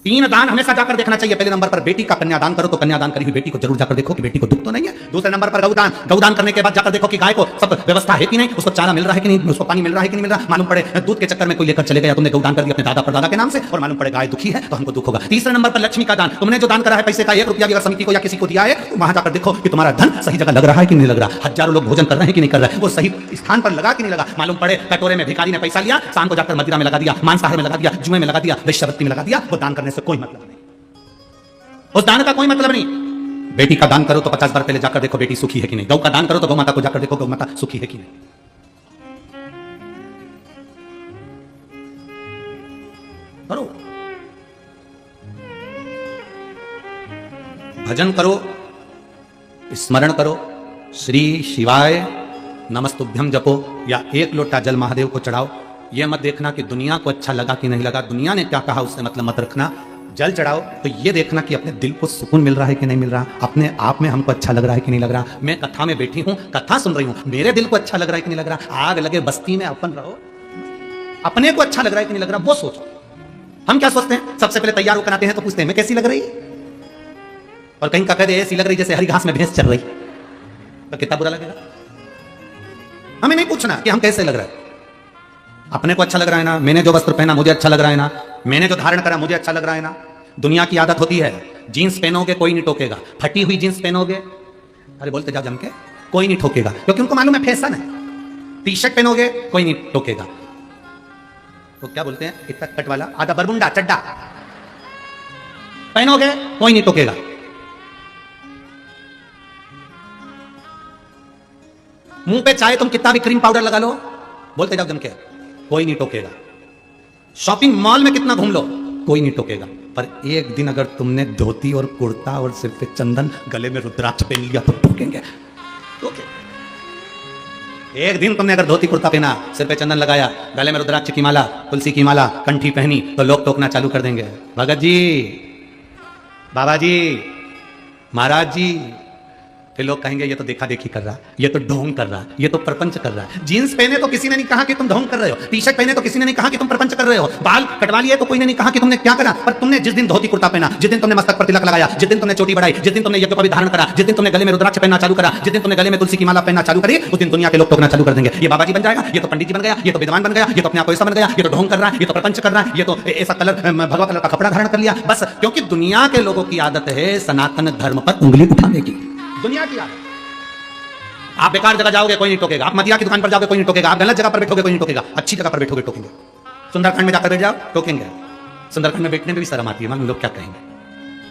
S1: 3 दान हमेशा जाकर देखना चाहिए। पहले नंबर पर बेटी का कन्यादान करो तो कन्यादान करी हुई बेटी को जरूर जाकर देखो कि बेटी को दुख तो नहीं है। दूसरे नंबर पर गौदान, गौदान करने के बाद जाकर देखो कि गाय को सब व्यवस्था है कि नहीं, उसको चारा मिल रहा है कि नहीं, उसको पानी मिल रहा है कि नहीं मिल रहा। मालूम पड़े दूध के चक्कर में कोई लेकर चले गया, तुमने गौदान कर दिया अपने दादा परदादा के नाम से और मालूम पड़े गाय दुखी है तो हमको दुख होगा। तीसरे नंबर पर लक्ष्मी का दान, तुमने जो दान करा है पैसे का 1 रुपया भी अगर समिति को या किसी को दिया है तो वहां जाकर देखो कि तुम्हारा धन सही जगह लग रहा है कि नहीं लग रहा, हजारों लोग भोजन कर रहे हैं कि नहीं कर रहे, वो सही स्थान पर लगा कि नहीं लगा। मालूम पड़े कटोरे में भिखारी ने पैसा लिया, शाम को जाकर मदिरा में लगा दिया, मांसाहार में लगा दिया, जुए में लगा दिया, वेश्यावृत्ति में लगा दिया, वो दान करने से कोई मतलब नहीं, उस दान का कोई मतलब नहीं। बेटी का दान करो तो 50 बार पहले जाकर देखो बेटी सुखी है कि नहीं। गौ का दान करो तो गौ माता को जाकर देखो गौ माता सुखी है कि नहीं। करो, भजन करो, स्मरण करो, श्री शिवाय नमस्तुभ्यम जपो या 1 लोटा जल महादेव को चढ़ाओ। यह मत देखना कि दुनिया को अच्छा लगा कि नहीं लगा, दुनिया ने क्या कहा उससे मतलब मत रखना। जल चढ़ाओ तो ये देखना कि अपने दिल को सुकून मिल रहा है कि नहीं मिल रहा, अपने आप में हमको अच्छा लग रहा है कि नहीं लग रहा। मैं कथा में बैठी हूं, कथा सुन रही हूं, मेरे दिल को अच्छा लग रहा है कि नहीं लग रहा। आग लगे बस्ती में अपन रहो, अपने को अच्छा लग रहा है कि नहीं लग रहा वो सोचो। हम क्या सोचते हैं, सबसे पहले तैयार होकर आते हैं तो पूछते हैं मैं कैसी लग रही, और कहीं का कह दे ऐसी लग रही जैसे हरी घास में भैंस चल रही, तो कितना बुरा लगेगा। हमें नहीं पूछना कि हम कैसे लग रहा है, अपने को अच्छा लग रहा है ना, मैंने जो वस्त्र पहना मुझे अच्छा लग रहा है ना, मैंने जो धारण करा मुझे अच्छा लग रहा है ना। दुनिया की आदत होती है, जींस पहनोगे कोई नहीं टोकेगा, फटी हुई जींस पहनोगे, अरे बोलते जाओ जम के, कोई नहीं ठोकेगा क्योंकि उनको मालूम है फैशन है। टी शर्ट पहनोगे कोई नहीं टोकेगा, तो क्या बोलते हैं इतना कट वाला आधा बरमुंडा चड्डा पहनोगे कोई नहीं टोकेगा। मुंह पे चाहे तुम कितना भी क्रीम पाउडर लगा लो, बोलते जाओ जम के, कोई नहीं टोकेगा। शॉपिंग मॉल में कितना घूम लो कोई नहीं टोकेगा। पर एक दिन अगर तुमने धोती और कुर्ता और सिर पे चंदन, गले में रुद्राक्ष पहन लिया तो टोकेंगे। एक दिन तुमने अगर धोती कुर्ता पहना, सिर पे चंदन लगाया, गले में रुद्राक्ष की माला, तुलसी की माला, कंठी पहनी, तो लोग टोकना चालू कर देंगे। भगत जी, बाबा जी, महाराज जी, फिर लोग कहेंगे ये तो देखा देखी कर रहा, ये तो ढोंग कर रहा, ये तो प्रपंच कर रहा है। जींस पहने तो किसी ने नहीं कहा कि तुम ढोंग कर रहे हो, टी शर्ट पहने तो किसी ने नहीं कहा कि तुम प्रपंच कर रहे हो, बाल कटवा लिए तो कोई ने नहीं कहा कि तुमने क्या करा। पर तुमने जिस दिन धोती कुर्ता पहना, जिस दिन तुमने मस्तक पर तिलक लगाया, जिस दिन तुमने चोटी बढ़ाई, जिस दिन तुमने यज्ञ का भी धारण करा, जिस दिन तुमने गले में रुद्राक्ष पहनना चालू करा, जिस दिन तुमने गले में तुलसी की माला पहनना चालू करी, उस दिन दुनिया के लोग टोकना चालू कर देंगे। ये बाबा जी बन जाएगा, ये तो पंडित जी बन गया, ये तो विद्वान बन गया, ये तो अपने आप को ऐसा बन गया, ये तो ढोंग कर रहा है, ये तो प्रपंच कर रहा है, ये तो ऐसा कलर भगवा कलर का कपड़ा धारण कर लिया। बस क्योंकि दुनिया के लोगों की आदत है सनातन धर्म पर उंगली उठाने की, दुनिया की आदत। आप बेकार जगह जाओगे कोई नहीं टोकेगा, आप मदिरा की दुकान पर जाओगे कोई नहीं टोकेगा, आप गलत जगह पर बैठोगे कोई नहीं टोकेगा, अच्छी जगह पर बैठोगे टोकेंगे। सुंदरखंड में जाकर बैठ जाओ टोकेंगे, सुंदरखंड में बैठने में भी शर्म आती है, मान लोग क्या कहेंगे,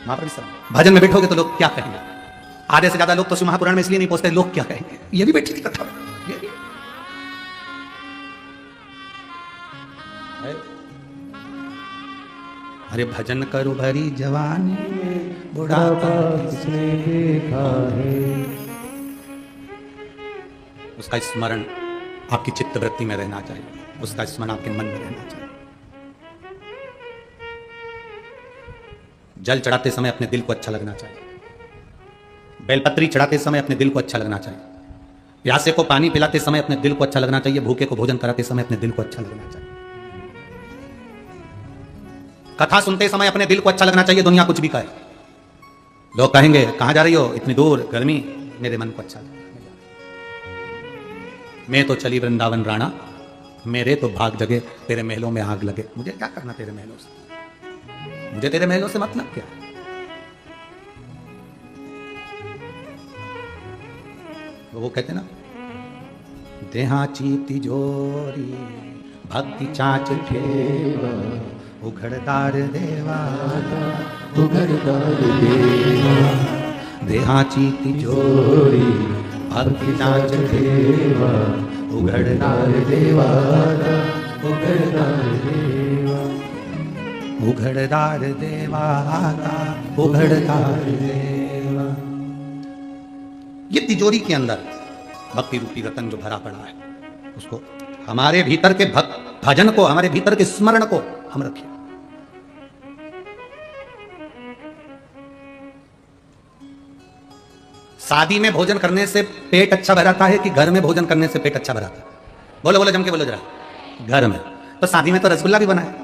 S1: वहां पर भी शर्म। भजन में बैठोगे तो लोग क्या कहेंगे, आधे से ज्यादा लोग तो शिव महापुराण में इसलिए नहीं पहुंचते, लोग क्या कहेंगे। ये भी बैठी थी कथा में, अरे भजन करो भरी जवानी में बुढ़ापा किसने देखा है। उसका स्मरण आपकी चित्त वृत्ति में रहना चाहिए, उसका स्मरण आपके मन में रहना चाहिए। जल चढ़ाते समय अपने दिल को अच्छा लगना चाहिए, बेलपत्री चढ़ाते समय अपने दिल को अच्छा लगना चाहिए, प्यासे को पानी पिलाते समय अपने दिल को अच्छा लगना चाहिए, भूखे को भोजन कराते समय अपने दिल को अच्छा लगना चाहिए। कथा सुनते समय अपने दिल को अच्छा लगना चाहिए, दुनिया कुछ भी कहे। लोग कहेंगे कहां जा रही हो, इतनी दूर, गर्मी, मेरे मन को अच्छा लगे। मैं तो चली वृंदावन राणा, मेरे तो भाग जगे, तेरे महलों में आग लगे। मुझे क्या करना तेरे महलों से, मुझे तेरे महलों से मतलब क्या। वो कहते ना, देहाची तिजोरी भक्ति चाच ठेवा, उघड़दार देवा उघड़दार देवा, देहाची तिजोरी भक्ति चाच ठेवा, उघड़दार देवा उघड़दार देवा, उघड़दार देवा उघड़दार देवा। ये तिजोरी के अंदर भक्ति रूपी रतन जो भरा पड़ा है, उसको हमारे भीतर के भजन को, हमारे भीतर के स्मरण को हम रखें। शादी में भोजन करने से पेट अच्छा भराता है कि घर में भोजन करने से पेट अच्छा भराता है? बोलो बोलो, जम के बोलो जरा। घर में। तो शादी में तो रसगुल्ला भी बना है,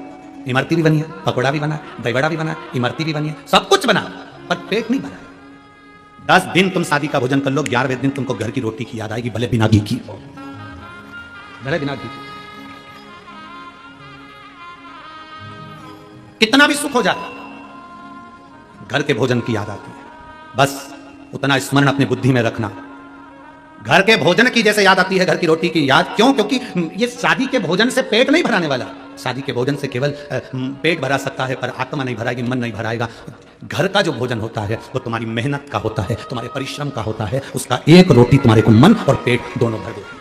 S1: इमरती भी बनी है, पकौड़ा भी बना है, दही बड़ा भी बना है, इमरती भी बनी है, सब कुछ बना, पर पेट नहीं भरा। 10 दिन तुम शादी का भोजन कर लो, 11वें दिन तुमको घर की रोटी की याद आएगी, भले बिना घी की, भले बिना घी की। कितना भी सुख हो जाता, घर के भोजन की याद आती है। बस उतना स्मरण अपनी बुद्धि में रखना। घर के भोजन की जैसे याद आती है घर की रोटी की याद, क्यों? क्योंकि ये शादी के भोजन से पेट नहीं भराने वाला। शादी के भोजन से केवल पेट भरा सकता है, पर आत्मा नहीं भराएगी, मन नहीं भराएगा। घर का जो भोजन होता है वो तुम्हारी मेहनत का होता है, तुम्हारे परिश्रम का होता है। उसका एक रोटी तुम्हारे को मन और पेट दोनों भर देती है।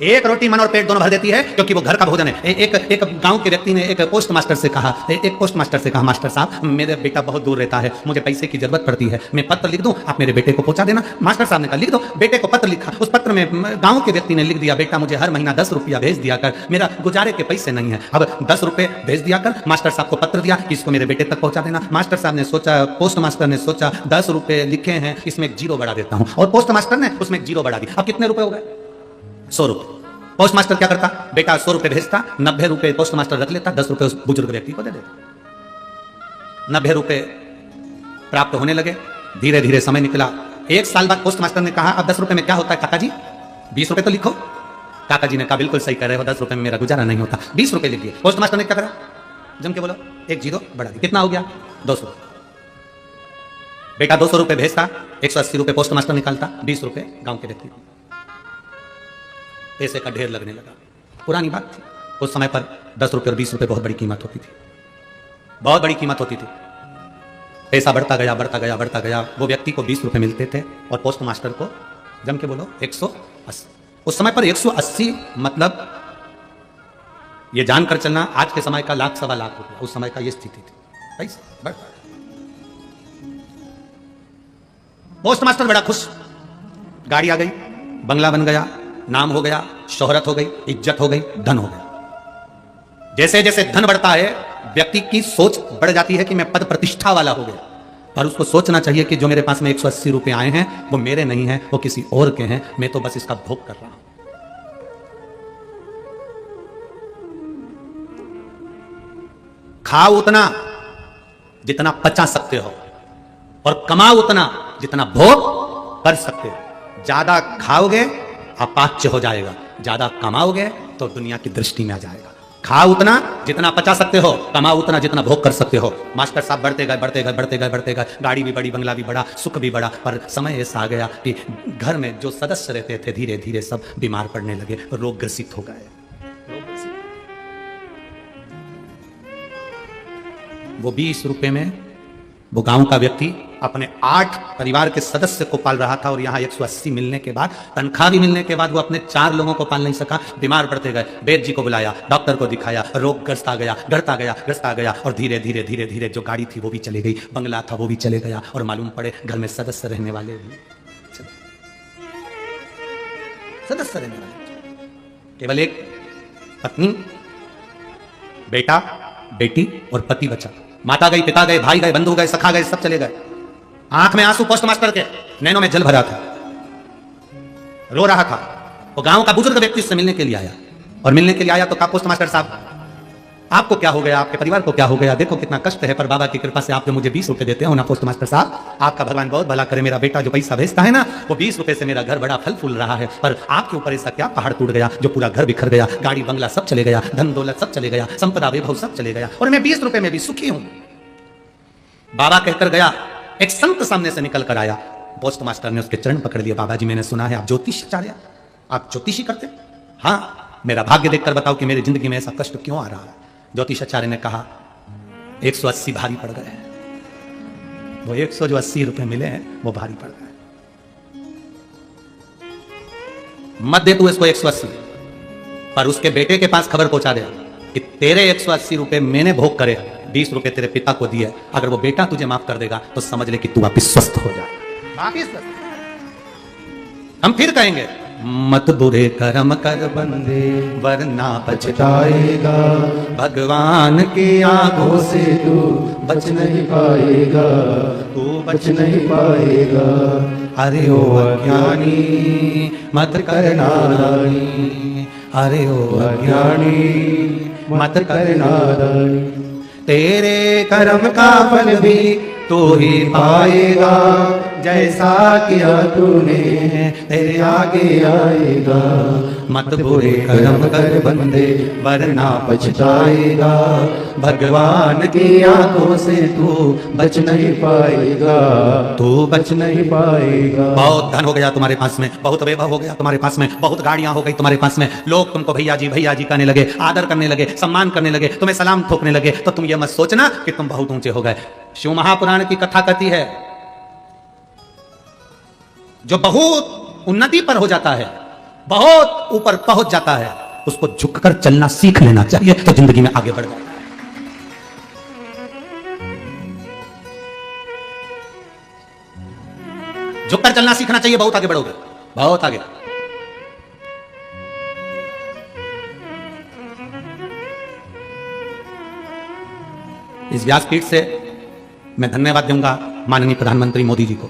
S1: एक रोटी मन और पेट दोनों भर देती है, क्योंकि वो घर का भोजन है। एक गांव के व्यक्ति ने एक पोस्ट मास्टर से कहा, मास्टर साहब, मेरे बेटा बहुत दूर रहता है, मुझे पैसे की जरूरत पड़ती है, मैं पत्र लिख दूं, आप मेरे बेटे को पहुंचा देना। मास्टर साहब ने कहा लिख दो। बेटे को पत्र लिखा, उस पत्र में गांव के व्यक्ति ने लिख दिया, बेटा मुझे हर महीना 10 रुपया भेज दिया कर, मेरा गुजारे के पैसे नहीं है। अब 10 रुपए भेज दिया कर। मास्टर साहब को पत्र दिया कि इसको मेरे बेटे तक पहुंचा देना। मास्टर साहब ने सोचा, पोस्ट मास्टर ने सोचा, 10 रुपए लिखे हैं, इसमें एक जीरो बढ़ा देता हूं, और पोस्ट मास्टर ने उसमें एक जीरो बढ़ा दी। अब कितने रुपए हो गए? 100 रुपए। पोस्ट मास्टर क्या करता? बेटा 100 रुपए भेजता, 90 रुपए पोस्ट मास्टर रख लेता, 10 रुपए उस बुजुर्ग व्यक्ति को दे देता। 90 रुपए प्राप्त होने लगे। धीरे धीरे समय निकला। 1 साल बाद पोस्ट मास्टर ने कहा, अब 10 रुपए में क्या होता है काका जी? 20 रुपए तो लिखो। काका जी ने कहा बिल्कुल सही कर रहे हो, 10 रुपए में मेरा गुजारा नहीं होता। 20 रुपए लिख दिए। पोस्ट मास्टर ने क्या करा? जम के बोलो, एक जीरो बढ़ा दी। कितना हो गया? 200। बेटा 200 रुपए भेजता, 180 रुपए पोस्ट मास्टर निकालता, 20 रुपए गांव के व्यक्ति को। पैसे का ढेर लगने लगा। पुरानी बात थी, उस समय पर 10 रुपए और 20 रुपए बहुत बड़ी कीमत होती थी, बहुत बड़ी कीमत होती थी। पैसा बढ़ता गया, बढ़ता गया, बढ़ता गया। वो व्यक्ति को 20 रुपए मिलते थे और पोस्ट मास्टर को, जम के बोलो, 180। उस समय पर 180 मतलब ये जानकर चलना, आज के समय का लाख सवा लाख रुपया, उस समय का ये स्थिति थी। पैसा बढ़ता गया। पोस्ट मास्टर बड़ा खुश, गाड़ी आ गई, बंगला बन गया, नाम हो गया, शोहरत हो गई, इज्जत हो गई, धन हो गया। जैसे जैसे धन बढ़ता है, व्यक्ति की सोच बढ़ जाती है कि मैं पद प्रतिष्ठा वाला हो गया। पर उसको सोचना चाहिए कि जो मेरे पास में 180 रुपए आए हैं वो मेरे नहीं हैं, वो किसी और के हैं, मैं तो बस इसका भोग कर रहा हूं। खाओ उतना जितना पचा सकते हो, और कमाओ उतना जितना भोग कर सकते हो। ज्यादा खाओगे अपाच्य हो जाएगा, ज्यादा कमाओगे तो दुनिया की दृष्टि में आ जाएगा। खाओ उतना जितना पचा सकते हो, कमाओ उतना जितना भोग कर सकते हो। मास्टर साहब बढ़ते गए, बढ़ते गए, बढ़ते गए, बढ़ते गए, गाड़ी भी बड़ी, बंगला भी बड़ा, सुख भी बड़ा। पर समय ऐसा आ गया कि घर में जो सदस्य रहते थे धीरे धीरे सब बीमार पड़ने लगे, रोग ग्रसित हो गए। वो 20 रुपए में वो गांव का व्यक्ति अपने 8 परिवार के सदस्य को पाल रहा था, और यहां 180 मिलने के बाद, तनख्वाह भी मिलने के बाद वो अपने 4 लोगों को पाल नहीं सका। बीमार पड़ते गए, वैद्य जी को बुलाया, डॉक्टर को दिखाया, रोग ग्रसता गया, बढ़ता गया, ग्रसता गया, और धीरे धीरे धीरे धीरे जो गाड़ी थी वो भी चली गई, बंगला था वो भी चले गया, और मालूम पड़े घर में सदस्य रहने वाले भी सदस्य रहने वाले केवल एक पत्नी, बेटा, बेटी और पति बचा। माता गई, पिता गए, भाई गए, बंधु गए, सखा गए, सब चले गए। आंख में आंसू पोस्ट मास्टर के, नैनों में जल भरा था। रो रहा था। वो गांव का बुजुर्ग व्यक्ति उससे मिलने के लिए आया, और मिलने के लिए आया तो कहा, पोस्ट मास्टर साहब आपको क्या हो गया, आपके परिवार को क्या हो गया, देखो कितना कष्ट है, पर बाबा की कृपा से आप जो मुझे 20 रुपए देते हो ना पोस्ट मास्टर साहब, आपका भगवान बहुत भला करे। मेरा बेटा जो पैसा भेजता है ना, वो 20 रुपए से मेरा घर बड़ा फल फूल रहा है, पर आपके ऊपर ऐसा क्या पहाड़ टूट गया जो पूरा घर बिखर गया, गाड़ी बंगला सब चले गया, धन दौलत सब चले गया, संपदा वैभव सब चले गया, और मैं 20 रुपए में भी सुखी हूं। बाबा कहकर गया, एक संत सामने से निकल कर आया। पोस्ट मास्टर ने उसके चरण पकड़ लिए। बाबा जी, मैंने सुना है आप ज्योतिषाचार्य, आप ज्योतिषी करते? हाँ, मेरा भाग्य देखकर बताओ कि मेरी जिंदगी में ऐसा कष्ट क्यों आ रहा है। ज्योतिषाचार्य ने कहा, 180 भारी पड़ गए हैं। वो 100 जो 80 रुपए मिले हैं वो भारी पड़ गए। मत दे तू इसको 180, पर उसके बेटे के पास खबर पहुंचा दे कि तेरे 180 रुपए मैंने भोग करे, 20 रुपए तेरे पिता को दिए। अगर वो बेटा तुझे माफ कर देगा तो समझ ले कि तू वापिस स्वस्थ हो जाए। हम फिर कहेंगे, मत बुरे कर्म कर बंदे वरना पछताएगा, भगवान की आंखों से तू बच नहीं पाएगा, तू बच नहीं पाएगा। अरे ओ अज्ञानी मत कर नादानी, अरे ओ अज्ञानी मत कर नादानी, तेरे कर्म का फल भी तू ही पाएगा, जैसा किया तूने तेरे आगे आएगा। मत बुरे कर्म कर बंदे वरना पछताएगा, भगवान की आंखों से तू बच नहीं पाएगा, तू बच नहीं पाएगा। बहुत धन हो गया तुम्हारे पास में, बहुत वैभव हो गया तुम्हारे पास में, बहुत गाड़ियां हो गई तुम्हारे पास में, लोग तुमको भैया जी कहने लगे, आदर करने लगे, सम्मान करने लगे, तुम्हें सलाम ठोकने लगे, तो तुम ये मत सोचना कि तुम बहुत ऊंचे हो गए। शिव महापुराण की कथा कहती है, जो बहुत उन्नति पर हो जाता है, बहुत ऊपर पहुंच जाता है, उसको झुककर चलना सीख लेना चाहिए, तो जिंदगी में आगे बढ़ जाता है। झुककर चलना सीखना चाहिए, बहुत आगे बढ़ोगे, बहुत आगे। इस व्यासपीठ से मैं धन्यवाद दूंगा माननीय प्रधानमंत्री मोदी जी को।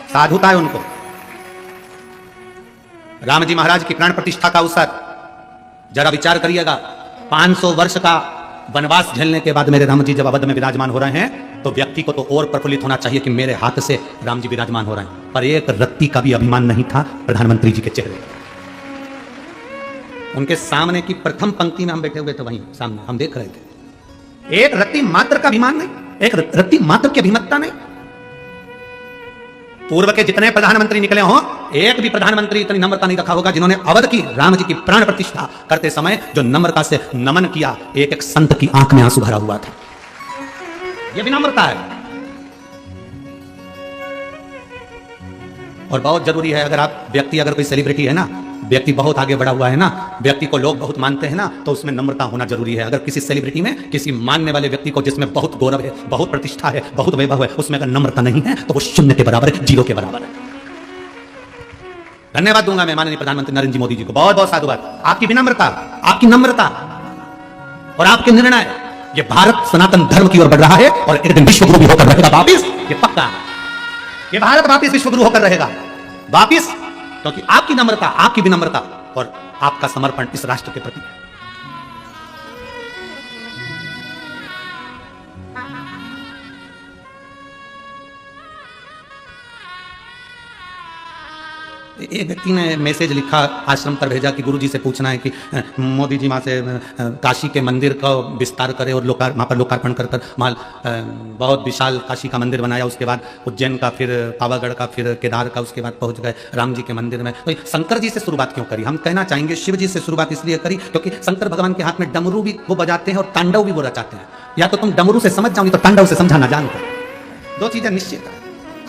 S1: साधुता है उनको। राम जी महाराज की प्राण प्रतिष्ठा का अवसर, जरा विचार करिएगा, 500 वर्ष का वनवास झेलने के बाद मेरे राम जी जब अवध में विराजमान हो रहे हैं, तो व्यक्ति को तो और प्रफुल्लित होना चाहिए कि मेरे हाथ से राम जी विराजमान हो रहे हैं, पर एक रत्ती का भी अभिमान नहीं था प्रधानमंत्री जी के चेहरे। उनके सामने की प्रथम पंक्ति में हम बैठे हुए थे, वहीं सामने हम देख रहे थे, एक रत्ती मात्र का अभिमान नहीं, एक रत्ती मात्र की अभिमतता नहीं। पूर्व के जितने प्रधानमंत्री निकले हों, एक भी प्रधानमंत्री इतनी नम्रता नहीं रखा होगा जिन्होंने अवध की राम जी की प्राण प्रतिष्ठा करते समय जो नम्रता से नमन किया। एक एक संत की आंख में आंसू भरा हुआ था। यह विनम्रता है, और बहुत जरूरी है। अगर आप व्यक्ति, अगर कोई सेलिब्रिटी है ना, व्यक्ति बहुत आगे बढ़ा हुआ है ना, व्यक्ति को लोग बहुत मानते हैं ना, तो उसमें नम्रता होना जरूरी है। अगर किसी सेलिब्रिटी में, किसी मानने वाले व्यक्ति को जिसमें बहुत गौरव है, बहुत प्रतिष्ठा है, बहुत वैभव है, उसमें अगर नम्रता नहीं है तो वो शून्य के बराबर है, जीरो के बराबर है। धन्यवाद दूंगा मैं माननीय प्रधानमंत्री नरेंद्र जी मोदी जी को, बहुत बहुत साधुवाद। आपकी विनम्रता, आपकी नम्रता और आपके निर्णय, ये भारत सनातन धर्म की ओर बढ़ रहा है और एक दिन विश्व गुरु भी होकर रहेगा वापिस, ये पक्का। ये भारत वापिस विश्व गुरु होकर रहेगा वापिस, क्योंकि आपकी नम्रता, आपकी विनम्रता और आपका समर्पण इस राष्ट्र के प्रति है। एक व्यक्ति ने मैसेज लिखा, आश्रम पर भेजा कि गुरुजी से पूछना है कि मोदी जी वहाँ से काशी के मंदिर का विस्तार करे और वहाँ पर लोकार्पण कर वहाँ बहुत विशाल काशी का मंदिर बनाया। उसके बाद उज्जैन का, फिर पावागढ़ का, फिर केदार का, उसके बाद पहुँच गए राम जी के मंदिर में। तो शंकर जी से शुरुआत क्यों करी? हम कहना चाहेंगे शिव जी से शुरुआत इसलिए करी क्योंकि शंकर भगवान के हाथ में डमरू भी वो बजाते हैं और तांडव भी वो रचाते हैं। या तो तुम डमरू से समझ जाओ, नहीं तो तांडव से समझाना जानते। दो चीजें निश्चित है।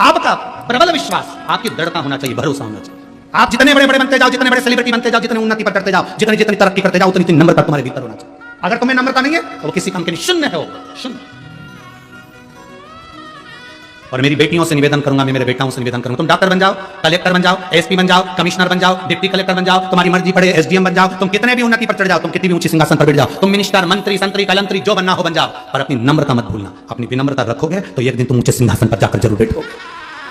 S1: आपका प्रबल विश्वास, आपकी दृढ़ता होना चाहिए, भरोसा होना चाहिए। आप जितने बड़े बड़े बनते जाओ, जितने बड़े सेलिब्रिटी बनते जाओ, जितने उन्नति पर करते जाओ, जितनी जितनी तरक्की करते जाओ, उतनी नम्रता तुम्हारे भीतर होना चाहिए। अगर तुम्हें नम्रता नहीं है तो वो किसी काम के लिए शून्य है, वो शून्य। और मेरी बेटियों से निवेदन करूंगा, मैं मेरे बेटाओं से निवेदन करूंगा, तुम डॉक्टर बन जाओ, कलेक्टर बन जाओ, एसपी बन जाओ, कमिश्नर बन जाओ, डिप्टी कलेक्टर बन जाओ, तुम्हारी मर्जी पड़े, एसडीएम बन जाओ, तुम कितने भी उन्नति पर चढ़ जाओ, तुम कितनी भी ऊंची सिंहासन पर बैठ जाओ, तुम मिनिस्टर, मंत्री, संतरी, कलंतरी जो बनना हो बन जाओ, पर अपनी नम्रता मत भूलना। अपनी विनम्रता रखोगे तो एक दिन तुम ऊंचे सिंहासन पर जाकर जरूर बैठोगे।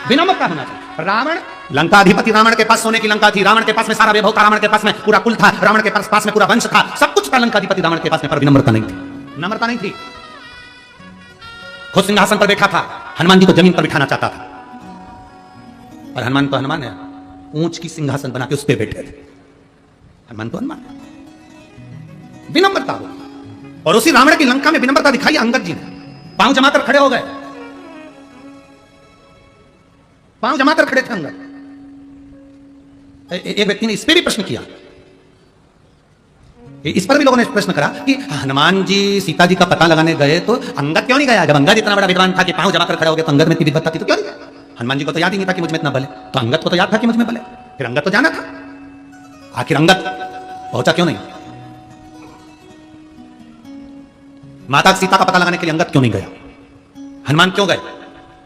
S1: विनम्रता होना चाहिए। रावण लंका अधिपति, रावण के पास सोने की लंका थी, रावण के पास में सारा वैभव था, रावण के पास में पूरा कुल था, रावण के पास में पूरा वंश था, सब कुछ था लंका अधिपति रावण के पास में, पर विनम्रता नहीं थी, नम्रता नहीं थी। खुद सिंहासन पर बैठा था, हनुमान जी को जमीन पर बिठाना चाहता था, और हनुमान तो हनुमान है, ऊंच की सिंहासन बना के उस पर बैठे थे। हनुमान तो हनुमान है, विनम्रता हो। और उसी रावण की लंका में विनम्रता दिखाई अंगद जी ने, पांव जमाकर खड़े हो गए, पांव जमाकर खड़े थे अंगद। एक व्यक्ति ने इस पर भी प्रश्न किया, इस पर भी लोगों ने प्रश्न करा कि हनुमान जी सीता जी का पता लगाने गए तो अंगद क्यों नहीं गया? जब अंगद इतना बड़ा विद्वान था कि पांव जमाकर खड़े हो गए तो अंगद में इतनी विद्वत्ता थी तो क्यों नहीं गया? हनुमान जी को तो याद ही नहीं था कि मुझ में इतना बल है, तो अंगद को तो याद था कि मुझ में बल है, फिर अंगद तो जाना था, आखिर अंगद पहुंचा क्यों नहीं? माता सीता का पता लगाने के लिए अंगद क्यों नहीं गया? हनुमान क्यों गए?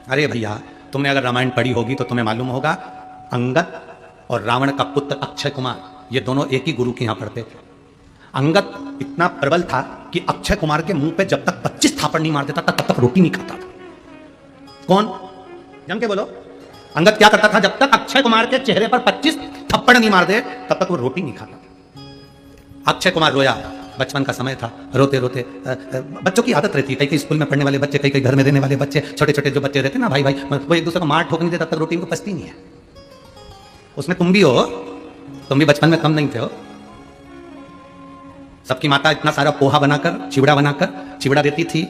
S1: अरे भैया, तुमने अगर रामायण पढ़ी होगी तो तुम्हें मालूम होगा, अंगद और रावण का पुत्र अक्षय कुमार, ये दोनों एक ही गुरु के यहां पढ़ते थे। अंगद इतना प्रबल था कि अक्षय कुमार के मुंह पे जब तक 25 थप्पड़ नहीं मार देता तब तक रोटी नहीं खाता था। कौन? जम के बोलो। अंगद क्या करता था? जब तक अक्षय कुमार के चेहरे पर 25 थप्पड़ नहीं मार दे तब तक वो रोटी नहीं खाता था। अक्षय कुमार रोया, बचपन का समय था, रोते रोते, बच्चों की आदत रहती है, कई कई स्कूल में पढ़ने वाले बच्चे, कई कई घर में रहने वाले बच्चे, छोटे छोटे जो बच्चे रहते हैं ना भाई भाई, वो एक दूसरे को मार ठोक नहीं देते तब तक रोटी उनको पचती नहीं है। उसमें तुम भी हो, तुम भी बचपन में कम नहीं थे हो। सबकी माता इतना सारा पोहा बनाकर, चिवड़ा देती थी,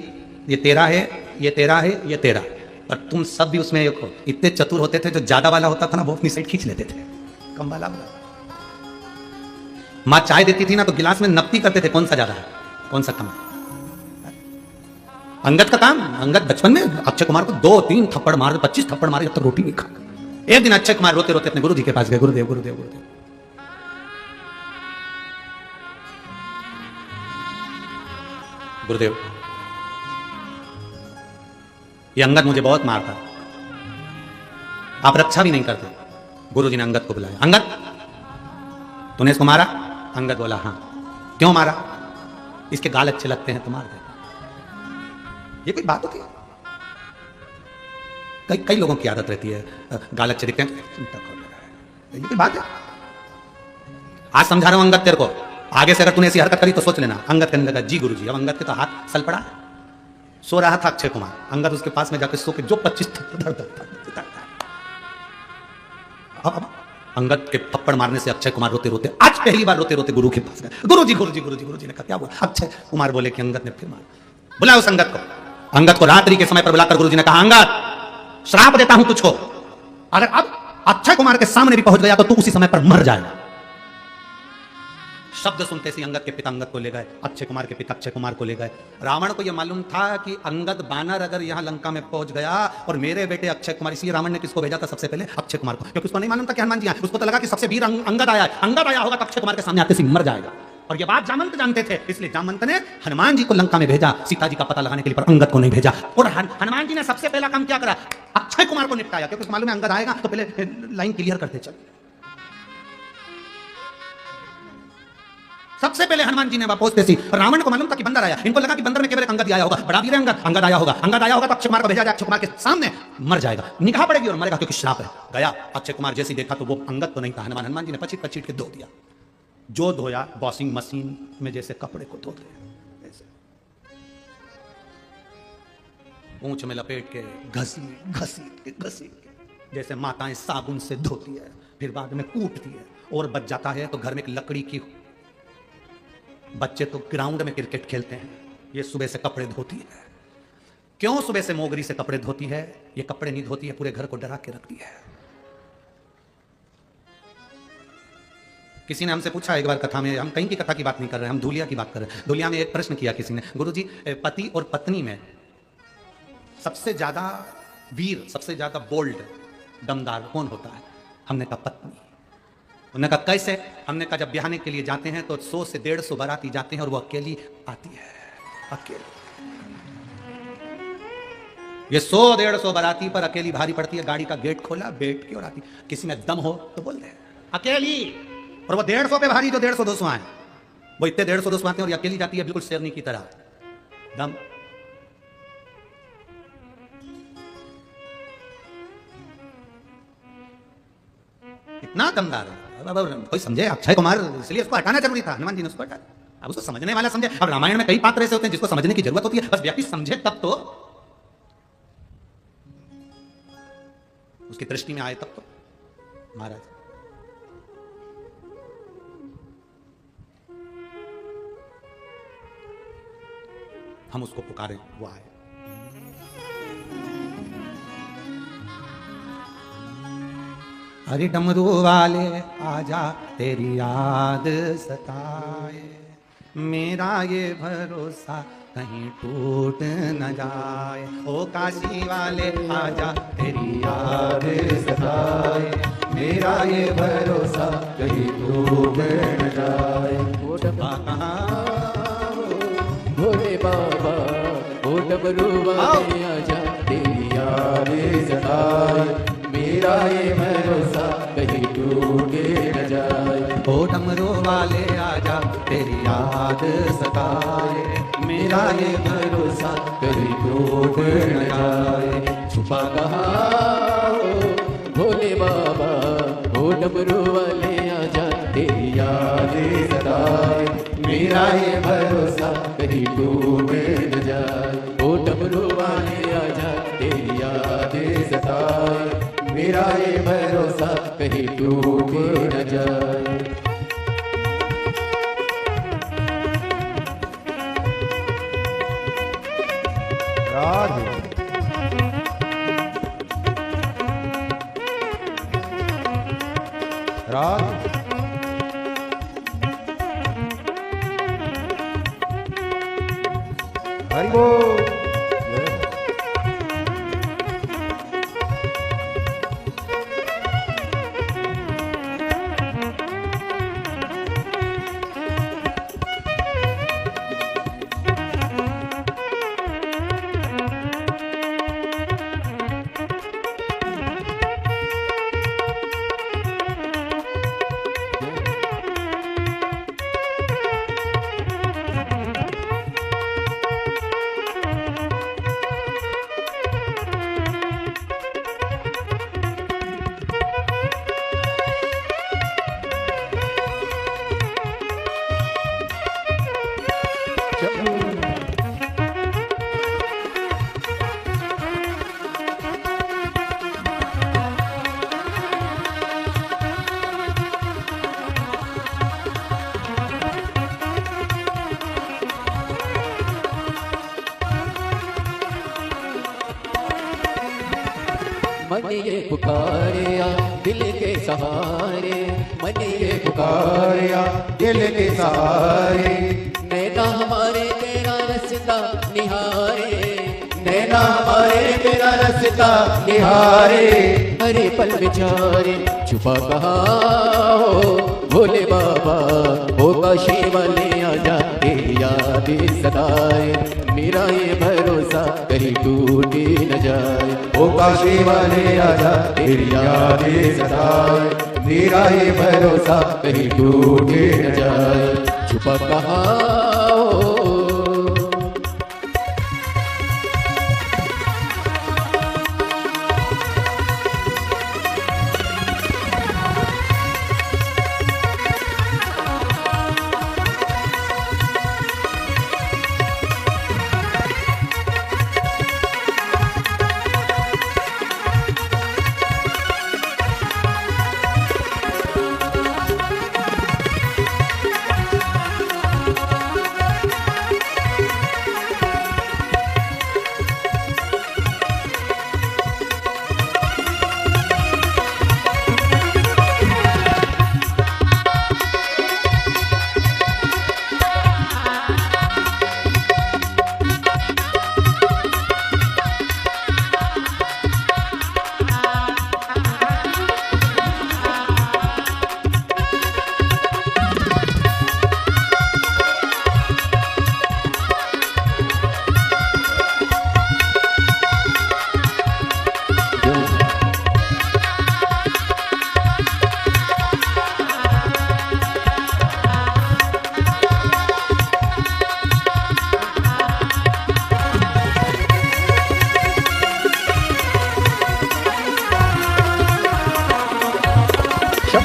S1: ये तेरा है, ये तेरा है, ये तेरा, पर तुम सब भी उसमें एक हो। इतने चतुर होते थे, जो ज्यादा वाला होता था ना वो अपनी साइड खींच लेते थे, कम वाला माँ चाय देती थी ना तो गिलास में नपती करते थे, कौन सा ज्यादा है, कौन सा कम है। अंगद का काम, अंगद बचपन में अक्षय कुमार को 2-3 थप्पड़ मार, 25 थप्पड़ मारे, जब तक रोटी नहीं खा। एक दिन अक्षय कुमार रोते रोते अपने गुरु जी के पास गए, गुरुदेव गुरुदेव गुरुदेव, गुरुदेव, ये अंगद मुझे बहुत मारता, आप रक्षा भी नहीं करते। गुरु जी ने अंगद को बुलाया, अंगद तूने इसको मारा? अंगद बोला हाँ। क्यों मारा? इसके गाल अच्छे लगते हैं तो मार दे। ये कोई बात होती है? कई लोगों की आदत रहती है, गाल अच्छे दिखते हैं, ये कोई बात है? आज समझा रहा हूं अंगद तेरे को, आगे से अगर तूने ऐसी हरकत करी तो सोच लेना। अंगद कहने लगा जी गुरुजी। अब अंगद के तो हाथ सल पड़ा, सो रहा था अक्षय कुमार, अंगद उसके पास में जाकर सो के जो 25 अब अंगद के थप्पड़ मारने से अक्षय कुमार रोते रोते, आज पहली बार रोते रोते गुरु के पास गए। गुरुजी गुरुजी गुरुजी गुरुजी ने कहा क्या बोला? अक्षय कुमार बोले कि अंगद ने फिर मारा। बुलाओ उस अंगद को। अंगद को रात्रि के समय पर बुलाकर गुरुजी ने कहा अंगद श्राप देता हूं तुझको, अगर अब अक्षय कुमार के सामने भी पहुंच गया तो तू उसी समय पर मर जाएगा। शब्द सुनते ही अंगद के पिता अंगद को ले गए, अक्षय कुमार के पिता अक्षय कुमार को ले गए। रावण को यह मालूम था कि अंगद बानर अगर यहां लंका में पहुंच गया और मेरे बेटे अक्षय कुमार, इसलिए रावण ने किसको भेजा था सबसे पहले? अक्षय कुमार को, क्योंकि उसको नहीं मालूम था कि हनुमान जी आए। उसको तो लगा कि सबसे वीर अंगद आया, अंगद आया होगा तो अक्षय कुमार के सामने आते ही मर जाएगा। और यह बात जामंत जानते थे, इसलिए जामंत ने हनुमान जी को लंका में भेजा सीता जी का पता लगाने के लिए, पर अंगद को नहीं भेजा। और हनुमान जी ने सबसे पहला काम क्या करा? अक्षय कुमार को निपटाया, क्योंकि उसको मालूम है अंगद आएगा तो पहले लाइन क्लियर करते चल। सबसे पहले हनुमान जी ने पहुंचते सी, रावण को मालूम था कि बंदर आया, इनको लगा कि बंदर में केवल अंगद आया होगा, बड़ा वीर है अंगद, अंगद आया होगा, अंगद आया होगा तो अक्षय कुमार को भेजा जाए, अक्षय कुमार के सामने मर जाएगा, निगाह पड़ेगी और मरेगा, क्योंकि श्राप है। गया अक्षय कुमार, जैसे देखा तो वो अंगद तो नहीं था। हनुमान जी ने पचीट पचीट के धो दिया, जो धोया वॉशिंग मशीन में जैसे कपड़े को धोते हैं ऐसे, पूंछ में लपेट के घसीट घसीट के घसीट के, जैसे माताएं साबुन से धोती है फिर बाद में कूटती है। और बच जाता है तो घर में एक लकड़ी की, बच्चे तो ग्राउंड में क्रिकेट खेलते हैं, ये सुबह से कपड़े धोती है। क्यों सुबह से मोगरी से कपड़े धोती है? ये कपड़े नहीं धोती है, पूरे घर को डरा के रखती है। किसी ने हमसे पूछा एक बार कथा में, हम कहीं की कथा की बात नहीं कर रहे हैं, हम धूलिया की बात कर रहे हैं। धूलिया में एक प्रश्न किया किसी ने, गुरुजी पति और पत्नी में सबसे ज्यादा वीर, सबसे ज्यादा बोल्ड, दमदार कौन होता है? हमने कहा पत्नी। उन्होंने कहा कैसे? हमने कहा जब ब्याहने के लिए जाते हैं तो 100 से 150 बाराती जाते हैं और वो अकेली आती है, अकेली। ये 100-150 बाराती पर अकेली भारी पड़ती है। गाड़ी का गेट खोला, बैठ के और आती। किसी में दम हो तो बोल दे अकेली, और वो 150 पे भारी जो 150-200 आए, वो इतने 150-200 आते हैं और ये अकेली जाती है बिल्कुल शेरनी की तरह। दम। ना दमदार है। अब कोई समझे अक्षय कुमार, इसलिए उसको हटाना जरूरी था, हनुमान जी ने उसको हटाया। अब उसको समझने वाला समझे। अब रामायण में कई पात्र ऐसे होते हैं जिसको समझने की जरूरत होती है, बस व्यक्ति समझे तब तो, उसकी दृष्टि में आए तब तो। महाराज हम उसको पुकारे, वो आए। हरि डमरू वाले आजा तेरी याद सताए, मेरा ये भरोसा कहीं टूट न जाए। ओ काशी वाले आजा तेरी याद सताए, मेरा ये भरोसा कहीं टूट न जाए।
S2: भोले बाबा ओ डमरू वाले आजा तेरी याद सताए, मेरा ये भरोसा कहीं टूटे न जाए।
S1: ओ डमरू वाले आजा तेरी याद सताए, मेरा ये भरोसा कहीं टूट न जाए।
S2: छुपा कहाँ हो भोले बाबा ओ डमरू वाले आजा तेरी याद सताए, मेरा ये भरोसा कहीं टूटे न जाए। ओ डमरू वाले आजा तेरी याद सताए, मेरा ये भरोसा कहीं टूटे न जाए।
S3: राधे राधे हरि बोल।
S2: मन ये पुकारिया दिल के सहारे, मन ये
S3: पुकारिया दिल के सहारे,
S2: नैना हमारे तेरा रस्ता निहारे,
S3: नैना हमारे तेरा रास्ता निहारे।
S2: हरे पल विचारे छुपा कहाँ हो भोले बाबा ओ काशी वाले आजा तेरी याद सताए, मेरा ये भरोसा कहीं टूटे न जाए।
S3: ओ काशी वाले आजा तेरी याद सताए, मेरा ये भरोसा
S2: कहीं टूटे न जाए। छुपा कहाँ हो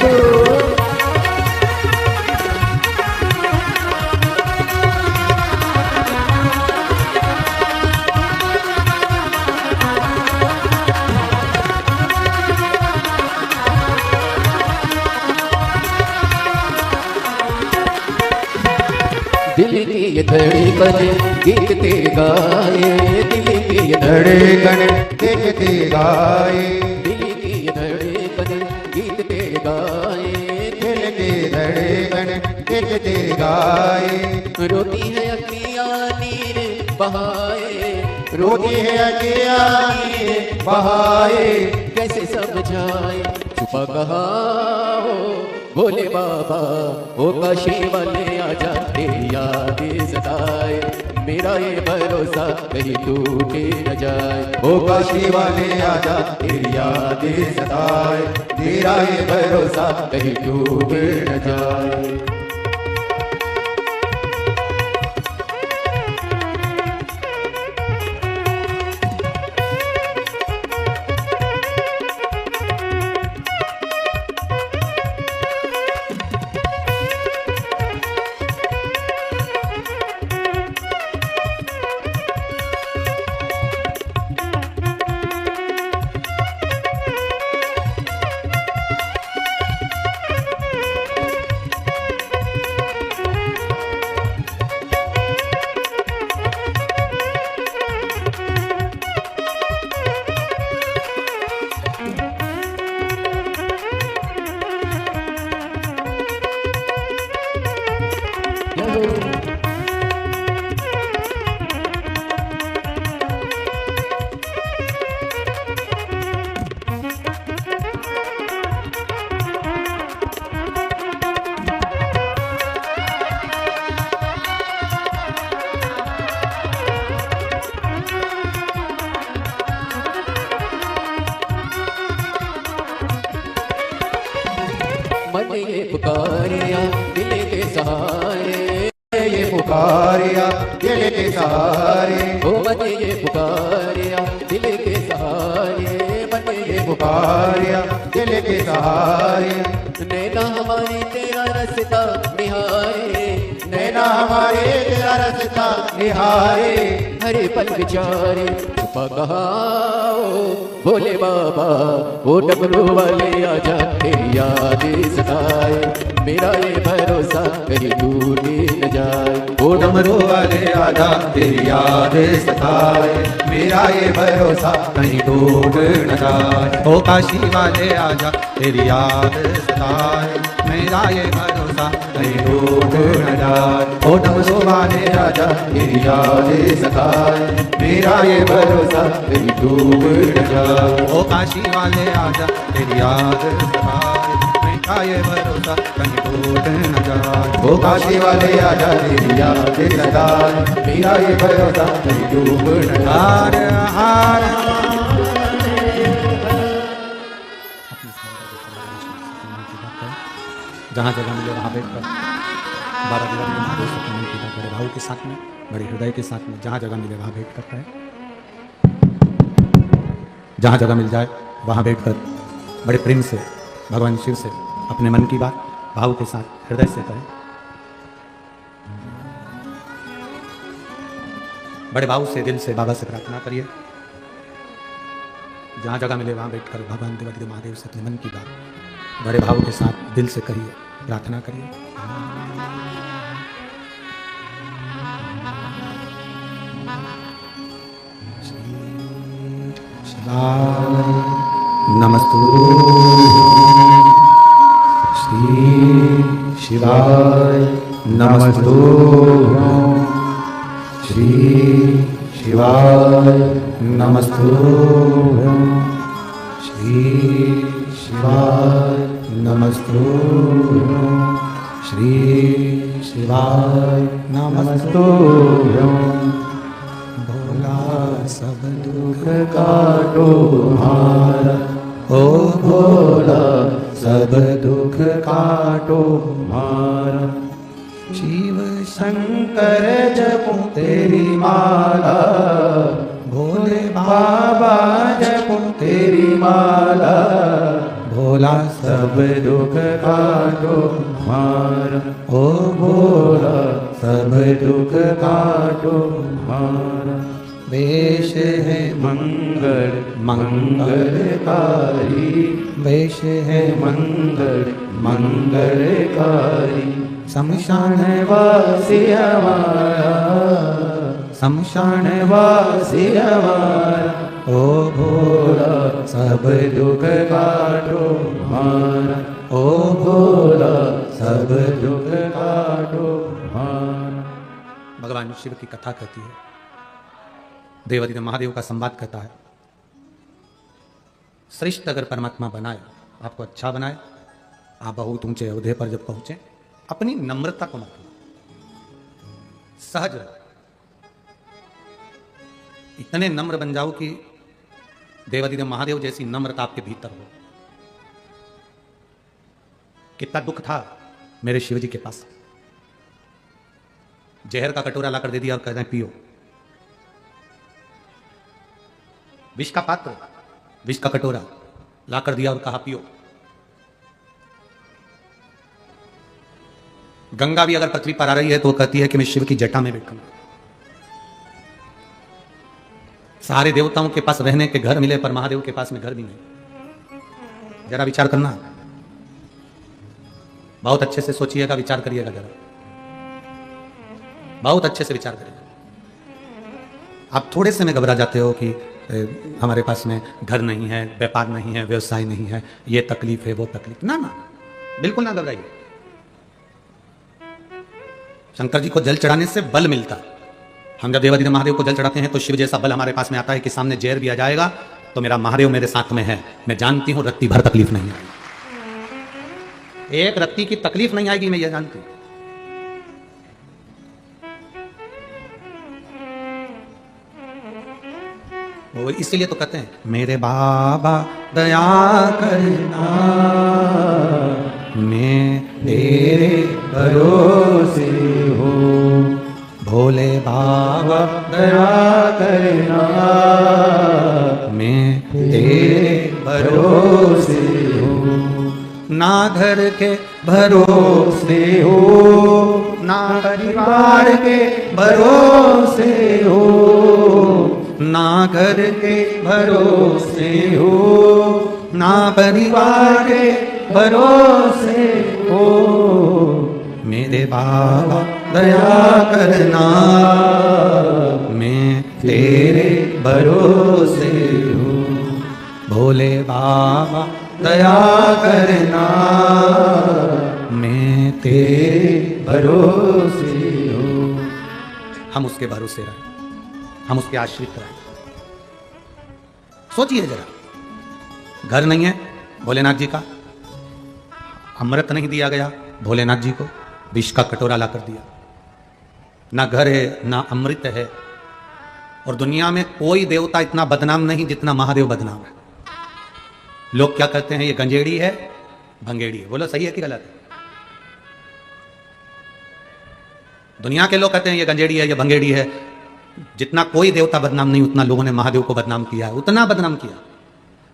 S2: तू। दिल की ये धड़कन गीत तेरे गाए, दिल की ये
S3: धड़कन देखते गाए,
S2: दिल की ये धड़कन गीत तेरे गाए,
S3: दिल की धड़कन देखते गाए।
S2: रोती है अखियाँ नीर बहाए,
S3: रोती है अखियाँ नीर बहाए,
S2: कैसे समझाए छुपा कहाँ हो भोले बाबा, ओ काशी वाले आजा तेरी यादें सताए, मेरा ये भरोसा कहीं टूटे न जाए।
S3: ओ काशी वाले आजा तेरी यादें सताए, तेरा ये भरोसा
S2: कहीं टूटे न जाए। मन ये पुकारिया दिल के सहारे,
S3: ये पुकारिया दिल के सहारे,
S2: ओ मन ये पुकारिया दिल के सहारे, मन ये
S3: पुकारिया दिल के सहारे।
S2: नैना हमारे तेरा रास्ता निहारे,
S3: नैना हमारे तेरा रास्ता निहारे,
S2: हरे पल विचारे छुपा कहाँ हो भोले बाबा, ओ डमरू वाले आजा तेरी यादें सताए, मेरा ये भरोसा कहीं टूटे न जाए।
S3: ओ डमरू वाले आजा तेरी यादें सताए, मेरा ये भरोसा कहीं टूट न जाए।
S1: ओ काशी वाले आजा तेरी याद सताए, मेरा ये भरोसा
S3: कहीं टूट न जाए। ओ डमरू वाले आजा तेरी यादें सताए, मेरा ये भरोसा कहीं टूट न जाए।
S1: ओ काशी वाले आजा तेरी याद सताए, मेरा ये भरोसा कहीं टूट न जाए।
S3: ओ काशी वाले आजा तेरी यादें सताए, मेरा ये भरोसा कहीं टूट न जाए।
S1: हार हार जहाँ जगह मिले वहाँ बैठ कर 12 दिवस में महादेव से प्रणाम किया, बड़े भाव के साथ में, बड़े हृदय के साथ में, जहाँ जगह मिले वहाँ बैठ करता है। जहाँ जगह मिल जाए वहाँ बैठकर बड़े प्रेम से भगवान शिव से अपने मन की बात भाव के साथ हृदय से करें। बड़े भाव से दिल से बाबा से प्रार्थना करिए। जहाँ जगह मिले वहाँ बैठकर भगवान देवाधिदेव महादेव से अपने मन की बात बड़े भाव के साथ दिल से करिए, प्रार्थना करिए। नमस्तु श्री शिवाय नमस्तु श्री शिवाय नमस्तु श्री शिवाय नमस्तु श्री शिवाय नमस्तु भोला सब दुख काटो हमारा, ओ भोला सब दुख काटो हमारा। शिव शंकर जपो तेरी माला, भोले बाबा जपो तेरी माला, भोले भोला
S3: सब दुख काटो हमारा, ओ भोला सब दुख काटो हमारा।
S1: वेश है
S3: मंगल
S1: मंगलकारी,
S3: वेश है मंगल मंगलकारी।
S1: शमशान
S3: वासी हमारा,
S1: शमशान
S3: वासी हमारा,
S1: ओ भोला
S3: सब दुख काटो हमारा, ओ भोला सब दुख काटो हमारा।
S1: भगवान शिव की कथा कहती है, देवादिदेव महादेव का संवाद कहता है। श्रेष्ठ अगर परमात्मा बनाए, आपको अच्छा बनाए, आप बहुत ऊंचे अवधि पर जब पहुंचे, अपनी नम्रता को मत भूलो, सहज रहो, इतने नम्र बन जाओ कि देवादिदेव महादेव जैसी नम्रता आपके भीतर हो। कितना दुख था मेरे शिव जी के पास, जहर का कटोरा लाकर दे दिया और कहते हैं पियो। विष का पात्र, विष का कटोरा लाकर दिया और कहा पियो। गंगा भी अगर पृथ्वी पर आ रही है तो वो कहती है कि मैं शिव की जटा में बैठूंगा। सारे देवताओं के पास रहने के घर मिले पर महादेव के पास में घर भी नहीं। जरा विचार करना, बहुत अच्छे से सोचिएगा, विचार करिएगा, जरा बहुत अच्छे से विचार करिएगा। आप थोड़े से में घबरा जाते हो कि हमारे पास में घर नहीं है, व्यापार नहीं है, व्यवसाय नहीं है, ये तकलीफ है, वो तकलीफ। ना ना, बिल्कुल ना घबराइए। शंकर जी को जल चढ़ाने से बल मिलता है। हम जब देवादिदेव महादेव को जल चढ़ाते हैं तो शिव जैसा बल हमारे पास में आता है कि सामने जहर भी आ जाएगा तो मेरा महादेव मेरे साथ में है, मैं जानती हूं रत्ती भर तकलीफ नहीं आएगी, एक रत्ती की तकलीफ नहीं आएगी, मैं ये जानती हूं। वो इसीलिए तो कहते हैं मेरे बाबा दया करना, मैं तेरे
S3: भरोसे हो,
S1: भोले बाबा
S3: दया करना,
S1: मैं तेरे
S3: भरोसे हो,
S1: ना घर के
S3: भरोसे हो,
S1: ना
S3: परिवार के भरोसे हो,
S1: ना घर के
S3: भरोसे हो,
S1: ना परिवार
S3: के भरोसे हो,
S1: मेरे बाबा
S3: दया करना,
S1: मैं
S3: तेरे भरोसे हो,
S1: भोले बाबा
S3: दया करना,
S1: मैं
S3: तेरे भरोसे हो।
S1: हम उसके भरोसे रहे, हम उसके आश्रित रहे। सोचिए जरा, घर नहीं है भोलेनाथ जी का, अमृत नहीं दिया गया भोलेनाथ जी को, विष का कटोरा ला कर दिया। ना घर है ना अमृत है, और दुनिया में कोई देवता इतना बदनाम नहीं जितना महादेव बदनाम है। लोग क्या कहते हैं, ये गंजेड़ी है, भंगेड़ी है। बोलो सही है कि गलत है? दुनिया के लोग कहते हैं ये गंजेड़ी है, ये भंगेड़ी है। जितना कोई देवता बदनाम नहीं उतना लोगों ने महादेव को बदनाम किया है, उतना बदनाम किया।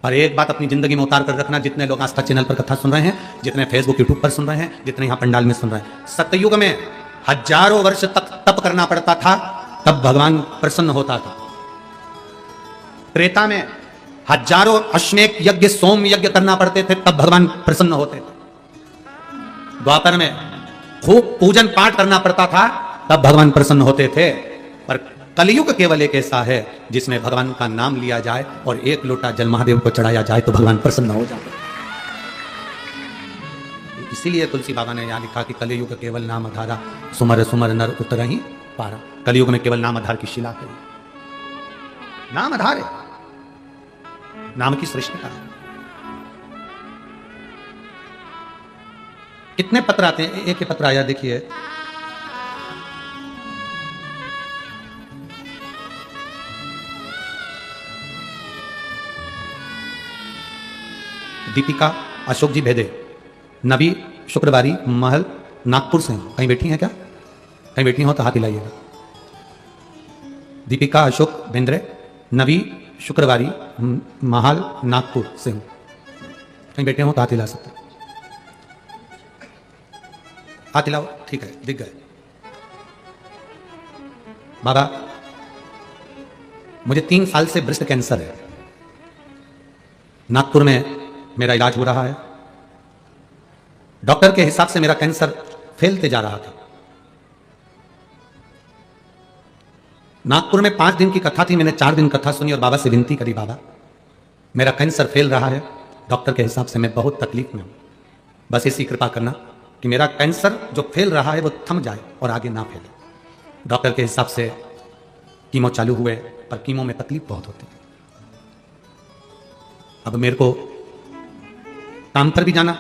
S1: और एक बात अपनी जिंदगी में उतार कर रखना, जितने लोग आस्था चैनल पर कथा सुन रहे हैं, जितने फेसबुक यूट्यूब पर सुन रहे हैं, जितने यहाँ पंडाल में सुन रहे हैं, सतयुग में हजारों वर्ष तक तप करना पड़ता था, तब भगवान प्रसन्न होता था। त्रेता में हजारों अश्वमेध यज्ञ, सोम यज्ञ करना पड़ते थे, तब भगवान प्रसन्न होते थे। द्वापर में खूब पूजन पाठ करना पड़ता था, तब भगवान प्रसन्न होते थे। पर कलयुग केवल एक ऐसा है जिसमें भगवान का नाम लिया जाए और एक लोटा जल महादेव को चढ़ाया जाए तो भगवान प्रसन्न हो जाते। इसीलिए तुलसी बाबा ने यहां लिखा कि कलयुग केवल नाम आधारा, सुमर सुमर नर उतरहि पारा। कलयुग में केवल नाम आधार की शिला है, नाम आधार है, नाम की श्रेष्ठता है। कितने पत्र आते हैं, एक ही पत्र आया देखिए, दीपिका अशोक जी भेदे, नबी शुक्रवारी, महल, नागपुर से। कहीं बैठी हैं क्या? कहीं बैठी हो तो हाथ हिलाइएगा। दीपिका अशोक बेंद्रे, नबी शुक्रवारी, महल, नागपुर से हूं। कहीं बैठे हो तो हाथ हिला सकते हो। हाथ हिलाओ, ठीक है, दिख गए। बाबा, मुझे 3 साल से ब्रेस्ट कैंसर है। नागपुर में मेरा इलाज हो रहा है। डॉक्टर के हिसाब से मेरा कैंसर फैलते जा रहा था। नागपुर में 5 दिन की कथा थी, मैंने 4 दिन कथा सुनी और बाबा से विनती करी, बाबा मेरा कैंसर फैल रहा है, डॉक्टर के हिसाब से मैं बहुत तकलीफ में हूं, बस ऐसी कृपा करना कि मेरा कैंसर जो फैल रहा है वो थम जाए और आगे ना फैले। डॉक्टर के हिसाब से कीमो चालू हुए, पर कीमो में तकलीफ बहुत होती है। अब मेरे को काम पर भी जाना,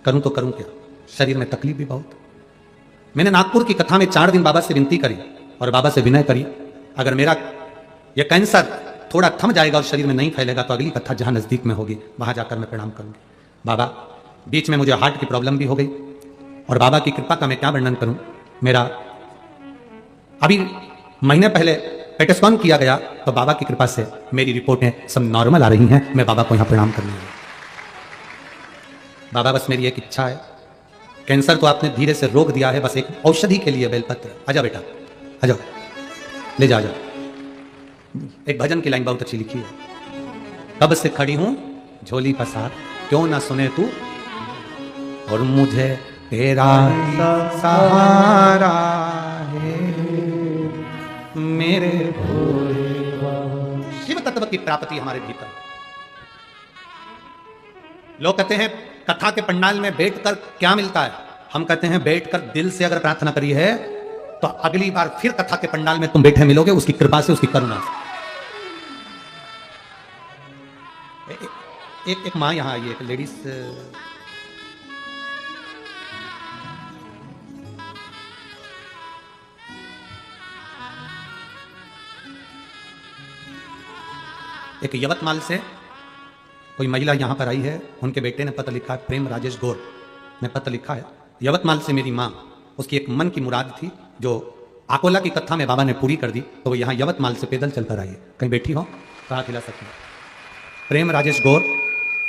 S1: करूं तो करूं क्या, शरीर में तकलीफ भी बहुत। मैंने नागपुर की कथा में 4 दिन बाबा से विनती करी और बाबा से विनय करी, अगर मेरा यह कैंसर थोड़ा थम जाएगा और शरीर में नहीं फैलेगा तो अगली कथा जहां नजदीक में होगी वहां जाकर मैं प्रणाम करूंगी। बाबा, बीच में मुझे हार्ट की प्रॉब्लम भी हो गई और बाबा की कृपा का मैं क्या वर्णन करूं। मेरा अभी महीने पहले पेट स्कैन किया गया तो बाबा की कृपा से मेरी रिपोर्टें सब नॉर्मल आ रही हैं। मैं बाबा को यहां प्रणाम करने आया। बाबा, बस मेरी एक इच्छा है, कैंसर तो आपने धीरे से रोक दिया है, बस एक औषधि के लिए बेलपत्र। आजा बेटा, आ जाओ, ले जा, जाओ। एक भजन की लाइन बहुत अच्छी लिखी है, कब से खड़ी हूं झोली पसार, क्यों ना सुने तू, और मुझे तेरा सहारा है मेरे भोले बाबा। शिव तत्व की प्राप्ति हमारे भीतर। लोग कहते हैं कथा के पंडाल में बैठकर क्या मिलता है, हम कहते हैं बैठकर दिल से अगर प्रार्थना करी है तो अगली बार फिर कथा के पंडाल में तुम बैठे मिलोगे, उसकी कृपा से, उसकी करुणा से। एक मां यहां आई, एक लेडीज, एक यवतमाल से कोई महिला यहां पर आई है, उनके बेटे ने पत्र लिखा है, प्रेम राजेश गौर ने पत्र लिखा है, यवतमाल से मेरी मां, उसकी एक मन की मुराद थी जो आकोला की कथा में बाबा ने पूरी कर दी, तो वो यहां यवतमाल से पैदल चलकर आई है। कहीं बैठी हो तो हाथ हिला सकती है। प्रेम राजेश गौर,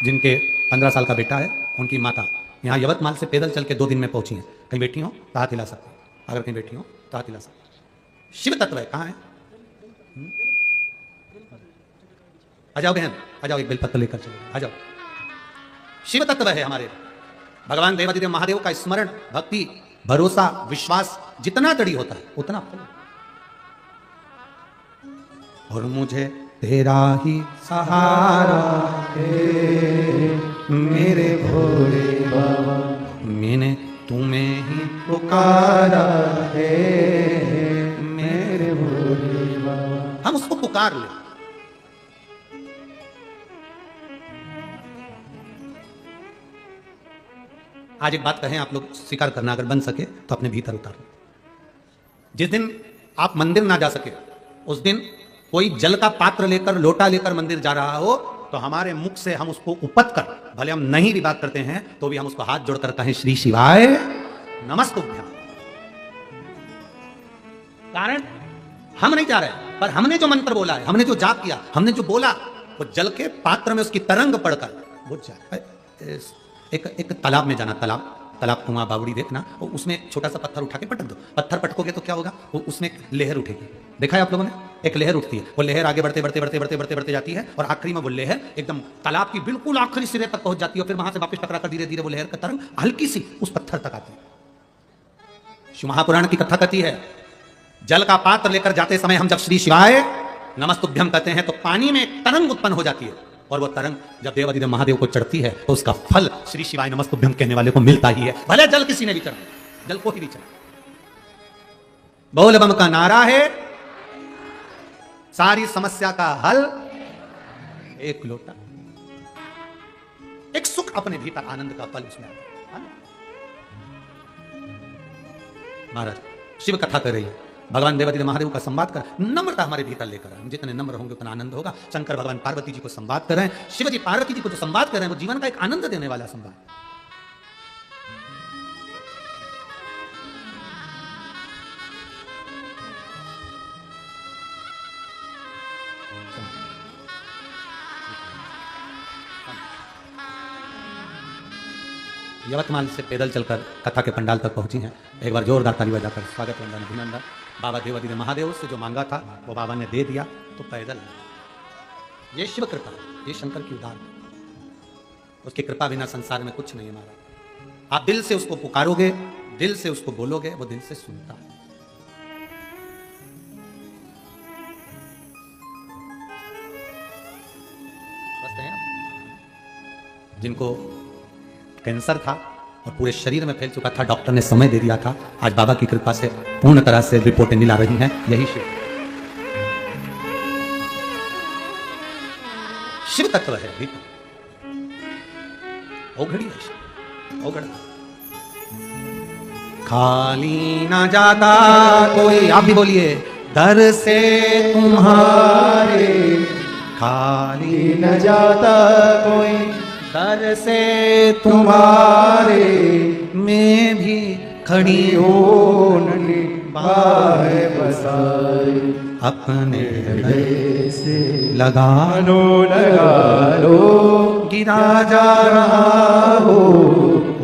S1: जिनके 15 साल का बेटा है, उनकी माता यहाँ यवतमाल से पैदल चल के 2 दिन में पहुंची है। कहीं बैठी हो तो हाथ हिला सकते हैं, अगर कहीं बैठी हो तो हाथ हिला सकते हैं। शिव तत्व है, कहाँ है? आ जाओ बहन, आ जाओ, एक बेलपत्र लेकर चलो, आ जाओ। शिव तत्व है हमारे। भगवान देवादिदेव महादेव का स्मरण, भक्ति, भरोसा, विश्वास जितना दृढ़ होता है उतना फल। और मुझे तेरा ही सहारा है मेरे भोले बाबा, मैंने तुम्हें ही पुकारा है मेरे भोले बाबा। हम उसको पुकार ले। आज एक बात कहें, आप लोग स्वीकार करना, अगर बन सके तो अपने भीतर उतारो। जिस दिन आप मंदिर ना जा सके, उस दिन कोई जल का पात्र लेकर, लोटा लेकर मंदिर जा रहा हो, तो हमारे मुख से हम उसको उपत कर, भले हम नहीं भी बात करते हैं तो भी हम उसको हाथ जोड़कर कहें, श्री शिवाय नमस्तुभ्यम। कारण हम नहीं जा रहे, पर हमने जो मंत्र बोला है, हमने जो जाप किया, हमने जो बोला, वो जल के पात्र में उसकी तरंग पड़कर बुझ जाए। एक तालाब में जाना, तालाब कुआं बावड़ी देखना, और उसमें एक छोटा सा पत्थर उठा के पटक दो। पत्थर पटकोगे तो क्या होगा, वो उसमें एक लहर उठेगी। देखा है आप लोगों ने, एक लहर उठती है, वो लहर आगे बढ़ते बढ़ते बढ़ते बढ़ते बढ़ते बढ़ते जाती है और आखिरी में वो लहर एकदम तालाब की बिल्कुल आखिरी सिरे तक पहुंच जाती है, और फिर वहां से वापस टकराकर धीरे धीरे वो लहर का तरंग हल्की सी उस पत्थर तक आती है। शिव महापुराण की कथा कहती है, जल का पात्र लेकर जाते समय हम जब श्री शिवाय नमस्तुभ्यम कहते हैं तो पानी में एक तरंग उत्पन्न हो जाती है, और वो तरंग जब देवादिदेव महादेव को चढ़ती है तो उसका फल श्री शिवाय नमस्तुभ्यम कहने वाले को मिलता ही है, भले जल किसी ने भी चढ़ा, जल को ही भी चढ़ा। बोल बम का नारा है, सारी समस्या का हल एक लोटा, एक सुख अपने भीतर, आनंद का फल उसमें आता है। महाराज शिव कथा कर रही है, भगवान देवादिदेव महादेव का संवाद कर, नम्रता हमारे भीतर लेकर आए। जितने नम्र होंगे उतना आनंद होगा। शंकर भगवान पार्वती जी को संवाद कर रहे हैं, शिव जी पार्वती जी को जो संवाद कर रहे हैं वो जीवन का एक आनंद देने वाला संवाद। यवतमाल से पैदल चलकर कथा के पंडाल तक पहुंची हैं। एक बार जोरदार ताली बजाकर स्वागत वंदन अभिनंदन। बाबा देवादिदेव महादेव से जो मांगा था वो बाबा ने दे दिया, तो पैदल ये शिव कृपा, ये शंकर की उदार, उसकी कृपा बिना संसार में कुछ नहीं है महाराज। आप दिल से उसको पुकारोगे, दिल से उसको बोलोगे, वो दिल से सुनता है। जिनको कैंसर था और पूरे शरीर में फैल चुका था, डॉक्टर ने समय दे दिया था, आज बाबा की कृपा से पूर्ण तरह से रिपोर्टें मिला रही हैं। यही शिव तत्व है। अभी ओघड़ी है शिव, ओघड़ खाली ना जाता कोई, आप भी बोलिए, दर से तुम्हारे खाली
S3: न जाता कोई,
S1: दर से तुम्हारे मैं भी खड़ी हो
S3: बाह बसाई,
S1: अपने
S3: हृदय से
S1: लगा
S3: लगा लो,
S1: गिरा जा रहा हो,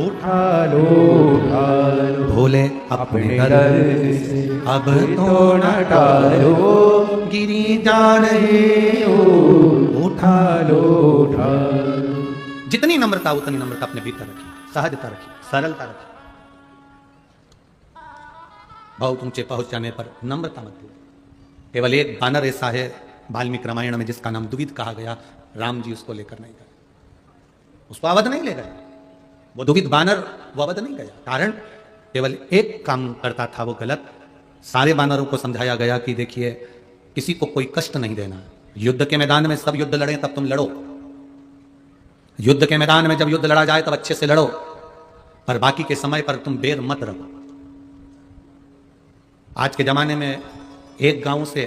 S3: उठा लो उठा लो,
S1: भोले अपने दर
S3: से
S1: अब
S3: तो न टालो,
S1: गिरी जा रहे हो,
S3: उठा लो उठा लो।
S1: जितनी नम्रता उतनी नम्रता अपने भीतर रखिए, सहजता रखिए, सरलता रखिए। बहुत ऊंचे पहुंच जाने पर नम्रता मत भूलिए। केवल एक बानर ऐसा है वाल्मीकि रामायण में जिसका नाम दुविध कहा गया, राम जी उसको लेकर नहीं गए, उसको अवध नहीं ले गए। वो दुविध बानर वो अवध नहीं गया, कारण केवल एक काम करता था वो गलत। सारे बानरों को समझाया गया कि देखिए किसी को कोई कष्ट नहीं देना, युद्ध के मैदान में सब युद्ध लड़े तब तुम लड़ो, युद्ध के मैदान में जब युद्ध लड़ा जाए तब अच्छे से लड़ो, पर बाकी के समय पर तुम बेर मत रखो। आज के जमाने में एक गांव से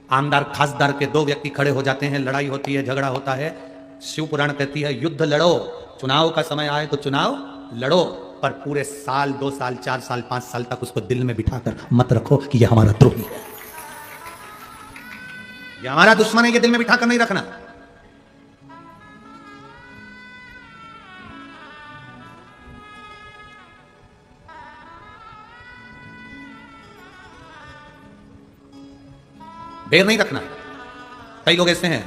S1: आमदार खासदार के दो व्यक्ति खड़े हो जाते हैं, लड़ाई होती है, झगड़ा होता है। शिव पुराण कहती है युद्ध लड़ो, चुनाव का समय आए तो चुनाव लड़ो, पर पूरे साल 2 साल 4 साल 5 साल तक उसको दिल में बिठाकर मत रखो कि यह हमारा द्रोही है, यह हमारा दुश्मन है, ये दिल में बिठाकर नहीं रखना। बेर नहीं रखना। कई लोग ऐसे हैं,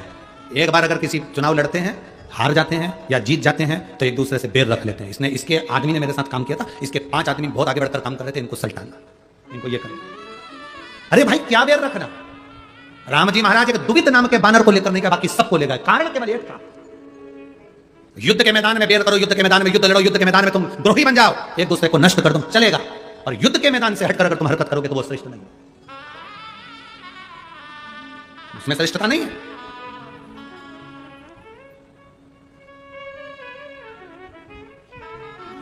S1: एक बार अगर किसी चुनाव लड़ते हैं, हार जाते हैं या जीत जाते हैं तो एक दूसरे से बेर रख लेते हैं। इसके आदमी ने मेरे साथ काम किया था, इसके 5 आदमी बहुत आगे बढ़कर काम कर रहे थे, इनको सल्टाना, इनको ये करना। अरे भाई क्या बेर रखना? राम जी महाराज एक दुविध नाम के बानर को लेकर नहीं गए, बाकी सबको ले गए, कारण केवल एक था, युद्ध के मैदान में बेर करो, युद्ध के मैदान में युद्ध लड़ो, युद्ध के मैदान में तुम द्रोही बन जाओ, एक दूसरे को नष्ट कर दो, चलेगा। और युद्ध के मैदान से हटकर अगर तुम हरकत करोगे तो वो श्रेष्ठ नहीं, उसमें श्रेष्ठता नहीं है।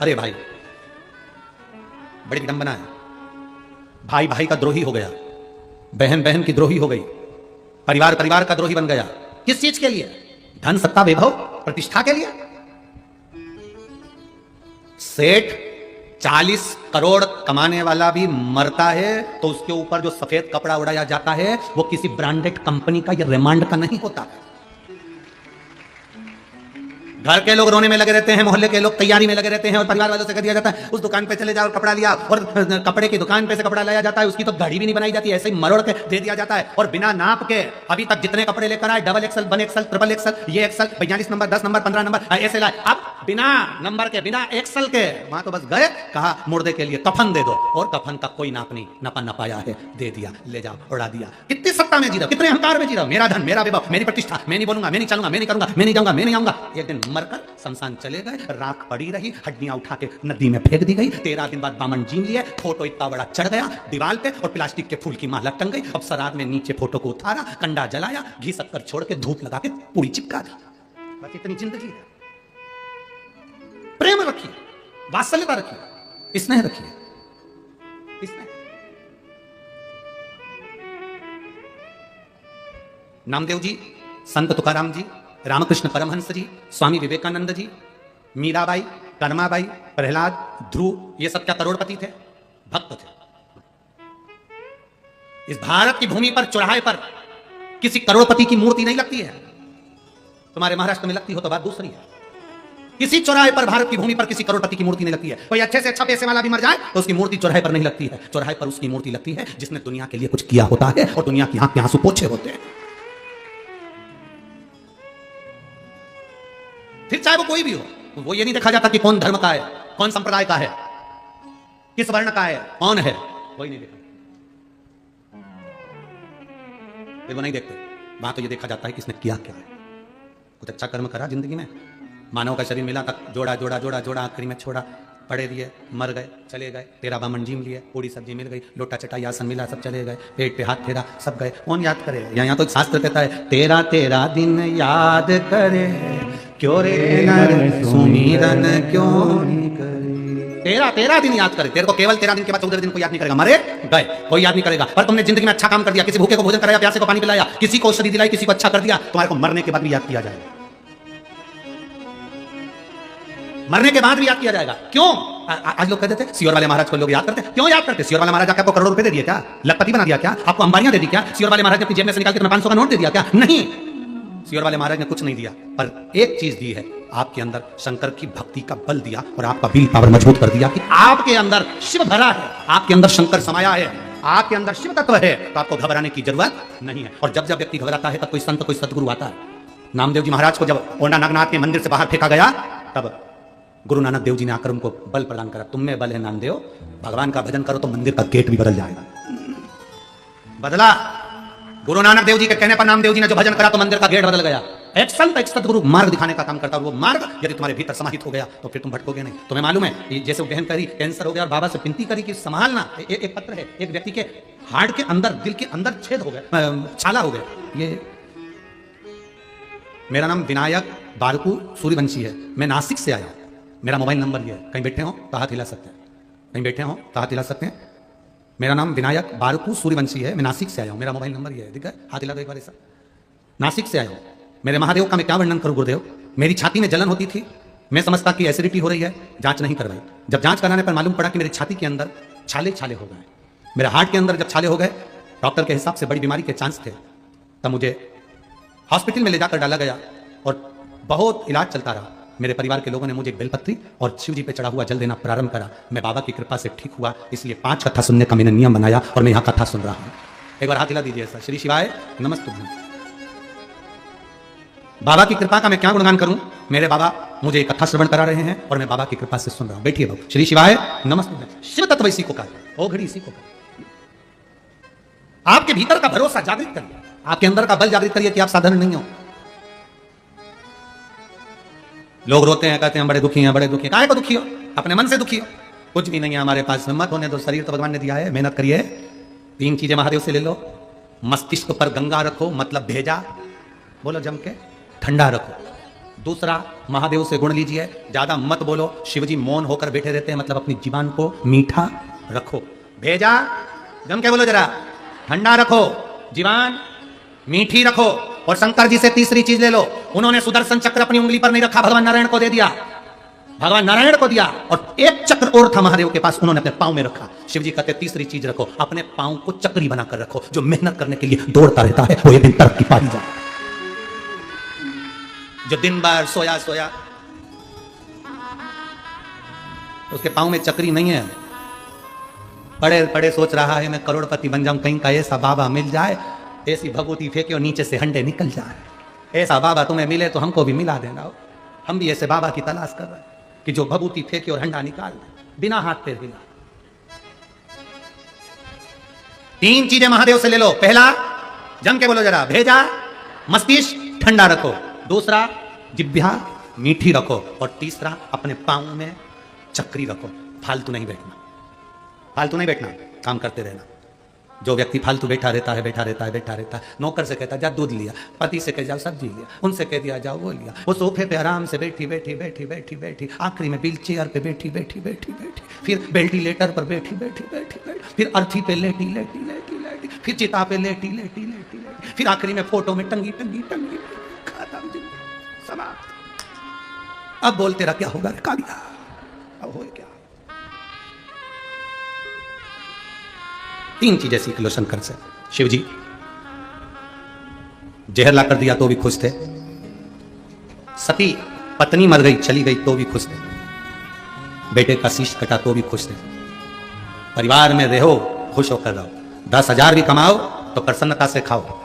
S1: अरे भाई बड़ी विडंबना है, भाई भाई का द्रोही हो गया, बहन बहन की द्रोही हो गई, परिवार परिवार का द्रोही बन गया। किस चीज के लिए? धन सत्ता वैभव प्रतिष्ठा के लिए। सेठ 40 करोड़ कमाने वाला भी मरता है तो उसके ऊपर जो सफेद कपड़ा उड़ाया जाता है वो किसी ब्रांडेड कंपनी का या रेमांड का नहीं होता। घर के लोग रोने में लगे रहते हैं, मोहल्ले के लोग तैयारी में लगे रहते हैं, और परिवार वालों से कह दिया जाता है उस दुकान पे चले जाओ और कपड़ा लिया, और कपड़े की दुकान पे से कपड़ा लाया जाता है, उसकी तो घड़ी भी नहीं बनाई जाती, ऐसे ही मरोड़ के दे दिया जाता है, और बिना नाप के अभी तक जितने कपड़े लेकर आए, double XL, 1 XL, triple XL, ये एक्सल, 42 नंबर, 10 नंबर, 15 नंबर, ऐसे लाए। अब बिना नंबर के, बिना एक्सल के वहां तो बस गए, कहा मुर्दे के लिए कफन दे दो, और कफन का कोई नाप नहीं, नपा नपाया है, दे दिया, ले जाओ, उड़ा दिया। कितनी सत्ता में जी रहा, कितने अहंकार में जी रहा, मेरा धन, मेरा वैभव, मेरी प्रतिष्ठा, मैं नहीं बोलूंगा, मैं नहीं चलूंगा, मैं नहीं करूंगा, मैं नहीं जाऊंगा, मैं नहीं आऊंगा। एक दिन मरकर शमशान चले गए, राख पड़ी रही, हड्डियां उठा के नदी में फेंक दी गई। 13 दिन बाद बामन जीन लिए, फोटो इतना बड़ा चढ़ गया दीवार पे, और प्लास्टिक के फूल की माला टंग गई। अब श्राद्ध में नीचे फोटो को उतारा, कंडा जलाया, घी शक्कर छोड़ के धूप लगा के पूरी चिपका दी। बस इतनी जिंदगी है। प्रेम रखिए, वात्सल्यता रखिए, स्नेह रखिए, स्नेह। नामदेव जी, संत तुकाराम जी, रामकृष्ण परमहंस जी, स्वामी विवेकानंद जी, मीराबाई, कर्माबाई, प्रहलाद, ध्रुव, ये सब क्या करोड़पति थे? भक्त थे। इस भारत की भूमि पर चौराहे पर किसी करोड़पति की मूर्ति नहीं लगती है। तुम्हारे महाराष्ट्र में लगती हो तो बात दूसरी है, किसी चौराहे पर भारत की भूमि पर किसी करोड़पति की मूर्ति नहीं लगती है। कोई अच्छे से अच्छा पैसे वाला भी मर जाए तो उसकी मूर्ति चौराहे पर नहीं लगती है। चौराहे पर उसकी मूर्ति लगती है जिसने दुनिया के लिए कुछ किया होता है और दुनिया की आंख के आंसू पोछे होते हैं। फिर चाहे वो कोई भी हो, वो ये नहीं देखा जाता कि कौन धर्म का है, कौन संप्रदाय का है, किस वर्ण का है, कौन है, कोई नहीं देखा। फिर वो नहीं देखते। वहां तो ये देखा जाता है कि इसने किया क्या है। कुछ अच्छा कर्म करा जिंदगी में, मानव का शरीर मिला, तक जोड़ा जोड़ा जोड़ा जोड़ा, आखिरी में छोड़ा, पड़े दिए, मर गए, चले गए, तेरा बामन जीम लिए, पूरी सब्जी मिल गई, लोटा चटाई आसन मिला, सब चले गए, पेट पे हाथ फेरा, सब गए। कौन याद करे? यहाँ तो एक शास्त्र कहता है, तेरा तेरा दिन याद करे, क्यों रे नर सुमिरन क्यों नहीं करे। तेरा तेरा दिन याद करे। तेरे को केवल 13 दिन के बाद 14 दिन को याद नहीं करेगा। मरे गए, कोई याद नहीं करेगा। पर तुमने जिंदगी में अच्छा काम कर दिया, किसी भूखे को भोजन कराया, प्यासे को पानी पिलाया, किसी को औषधि दिलाई, किसी को अच्छा कर दिया, तुम्हारे को मरने के बाद भी याद किया जाएगा। मरने के बाद भी याद किया जाएगा। क्यों? आज लोग कहते थे सियोर वाले महाराज को लोग याद करते। क्यों याद करते? सियोर वाले महाराज आपको करोड़ों रुपए दे दिए क्या? लखपति बना दिया क्या? आपको अंबानियां दे दी क्या? सियोर वाले महाराज ने अपनी जेब में से निकाल के 500 का नोट दे दिया क्या? नहीं, सियोर वाले महाराज ने कुछ नहीं दिया, पर एक चीज दी है, आपके अंदर शंकर की भक्ति का बल दिया और आपका विल पावर मजबूत कर दिया कि आपके अंदर शिव भरा है, आपके अंदर शंकर समाया है, आपके अंदर शिव तत्व है, तो आपको घबराने की जरूरत नहीं है। और जब जब व्यक्ति घबराता है तब कोई संत, कोई सदगुरु आता है। नामदेव जी महाराज को जब ओंडा नागनाथ के मंदिर से बाहर फेंका गया, तब गुरु नानक देव जी ने आकर उनको बल प्रदान करा। तुम में बल है नामदेव, भगवान का भजन करो तो मंदिर का गेट भी बदल जाएगा। बदला। गुरु नानक देव जी के कहने पर नामदेव जी ने जो भजन करा तो मंदिर का गेट बदल गया। एक संत, एक सदगुरु मार्ग दिखाने का काम करता है। वो मार्ग यदि तुम्हारे भीतर समाहित हो गया तो फिर तुम भटकोगे नहीं। तुम्हें मालूम है, जैसे वो बहन करी, कैंसर हो गया और बाबा से विनती करी कि संभालना। एक पत्र है, एक व्यक्ति के हार्ट के अंदर, दिल के अंदर छेद हो गया, छाला हो गया। ये मेरा नाम विनायक बारकू सूर्यवंशी है, मैं नासिक से आया हूं। मेरा मोबाइल नंबर ये है, कहीं बैठे हो तो हाथ हिला सकते हैं, कहीं बैठे हो तो हाथ हिला सकते हैं। मेरा नाम विनायक बारकू सूर्यवंशी है, मैं नासिक से आया हूं। मेरा मोबाइल नंबर ये है, ठीक है? हाथ हिला दो एक बार ऐसा। नासिक से आया हूं। मेरे महादेव का मैं क्या वर्णन करूं गुरुदेव। मेरी छाती में जलन होती थी, मैं समझता कि एसिडिटी हो रही है, जांच नहीं करवाई। जब जांच कराने पर मालूम पड़ा कि मेरी छाती के अंदर छाले छाले हो गए, मेरे हार्ट के अंदर जब छाले हो गए, डॉक्टर के हिसाब से बड़ी बीमारी के चांस थे। तब मुझे हॉस्पिटल में ले जाकर डाला गया और बहुत इलाज चलता रहा। मेरे परिवार के लोगों ने मुझे बेलपत्री और शिव जी पे चढ़ा हुआ जल देना प्रारंभ करा। मैं बाबा की कृपा से ठीक हुआ, इसलिए 5 कथा सुनने का मैंने नियम बनाया और मैं यहाँ कथा सुन रहा हूँ। एक बार हाथ हिला दीजिए ऐसा। श्री शिवाय नमस्तुभ्यं। बाबा की कृपा का मैं क्या गुणगान करूं। मेरे बाबा मुझे कथा श्रवण करा रहे हैं और मैं बाबा की कृपा से सुन रहा हूं। बैठिए बाबू। श्री शिवाय नमस्तुभ्यं। शिव तत्व इसी को कहा, ओ घड़ी इसी को कहा। आपके भीतर का भरोसा जागृत करिए, आपके अंदर का बल जागृत करिए कि आप साधारण नहीं हो। लोग रोते हैं, कहते हैं बड़े दुखी हैं, बड़े दुखी हैं। काहे को दुखी हो? अपने मन से दुखी हो। कुछ भी नहीं है हमारे पास, हिम्मत होने दो। शरीर तो भगवान ने दिया है, मेहनत करिए। 3 चीजें महादेव से ले लो। मस्तिष्क पर गंगा रखो, मतलब भेजा, बोलो जम के, ठंडा रखो। दूसरा, महादेव से गुण लीजिए, ज्यादा मत बोलो। शिवजी मौन होकर बैठे रहते हैं, मतलब अपनी जीवान को मीठा रखो। भेजा, जम के बोलो जरा, ठंडा रखो, जीवान मीठी रखो। और शंकर जी से तीसरी चीज ले लो, उन्होंने सुदर्शन चक्र अपनी उंगली पर नहीं रखा, भगवान नारायण को दे दिया, भगवान नारायण को दिया। और एक चक्र और था महादेव के पास, उन्होंने अपने पांव में रखा। शिव जी कहते तीसरी चीज रखो, अपने पांव को चक्री बनाकर रखो। जो मेहनत करने के लिए दौड़ता रहता है वो एक दिन तरक्की पा जाए। जो दिन भर सोया सोया, उसके पांव में चक्री नहीं है, पड़े पड़े सोच रहा है मैं करोड़पति बन जाऊं, कहीं का ऐसा बाबा मिल जाए, ऐसी भगवती फेंके और नीचे से हंडे निकल जाए। ऐसा बाबा तुम्हें मिले तो हमको भी मिला देना। हम भी ऐसे बाबा की तलाश कर रहे हैं कि जो भगवती फेंके और हंडा निकाल दे, बिना हाथ पैर हिला। 3 चीजें महादेव से ले लो। पहला, जम के बोलो जरा, भेजा, मस्तिष्क ठंडा रखो। दूसरा, जिह्वा मीठी रखो। और तीसरा, अपने पांव में चक्री रखो। फालतू नहीं बैठना, फालतू नहीं बैठना, काम करते रहना। जो व्यक्ति फालतू बैठा रहता है, नौकर से कहता जा दूध लिया, पति से कह जाओ सब्जी लिया, उनसे कह दिया जाओ वो लिया, वो सोफे पे आराम से बैठी, आखिरी में व्हील चेयर पे बैठी, फिर वेंटिलेटर पर बैठी, फिर अर्थी पे लेटी, फिर चिता पे लेटी, फिर आखिरी में फोटो में टंगी। खत्म, समाप्त। अब बोल तेरा क्या होगा रे कालिया, अब हो क्या। 3 चीजें सीख लो शंकर से। शिव जी जहर ला कर दिया तो भी खुश थे। सती पत्नी मर गई चली गई तो भी खुश थे, बेटे का शीश कटा तो भी खुश थे। परिवार में रहो, खुश होकर रहो। 10,000 भी कमाओ तो प्रसन्नता से खाओ।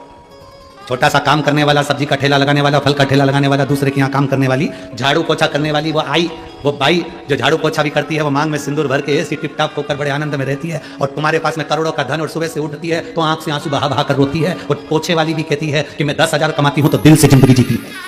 S1: छोटा सा काम करने वाला, सब्जी का ठेला लगाने वाला, फल का ठेला लगाने वाला, दूसरे के यहाँ काम करने वाली, झाड़ू पोछा करने वाली वो बाई जो झाड़ू पोछा भी करती है, वो मांग में सिंदूर भर के ऐसी टिप टाप होकर बड़े आनंद में रहती है। और तुम्हारे पास में करोड़ों का धन और सुबह से उठती है तो आंख से आंसू बहा बहा कर रोती है। और पोछे वाली भी कहती है कि मैं 10,000 कमाती हूं तो दिल से जिंदगी जीती है।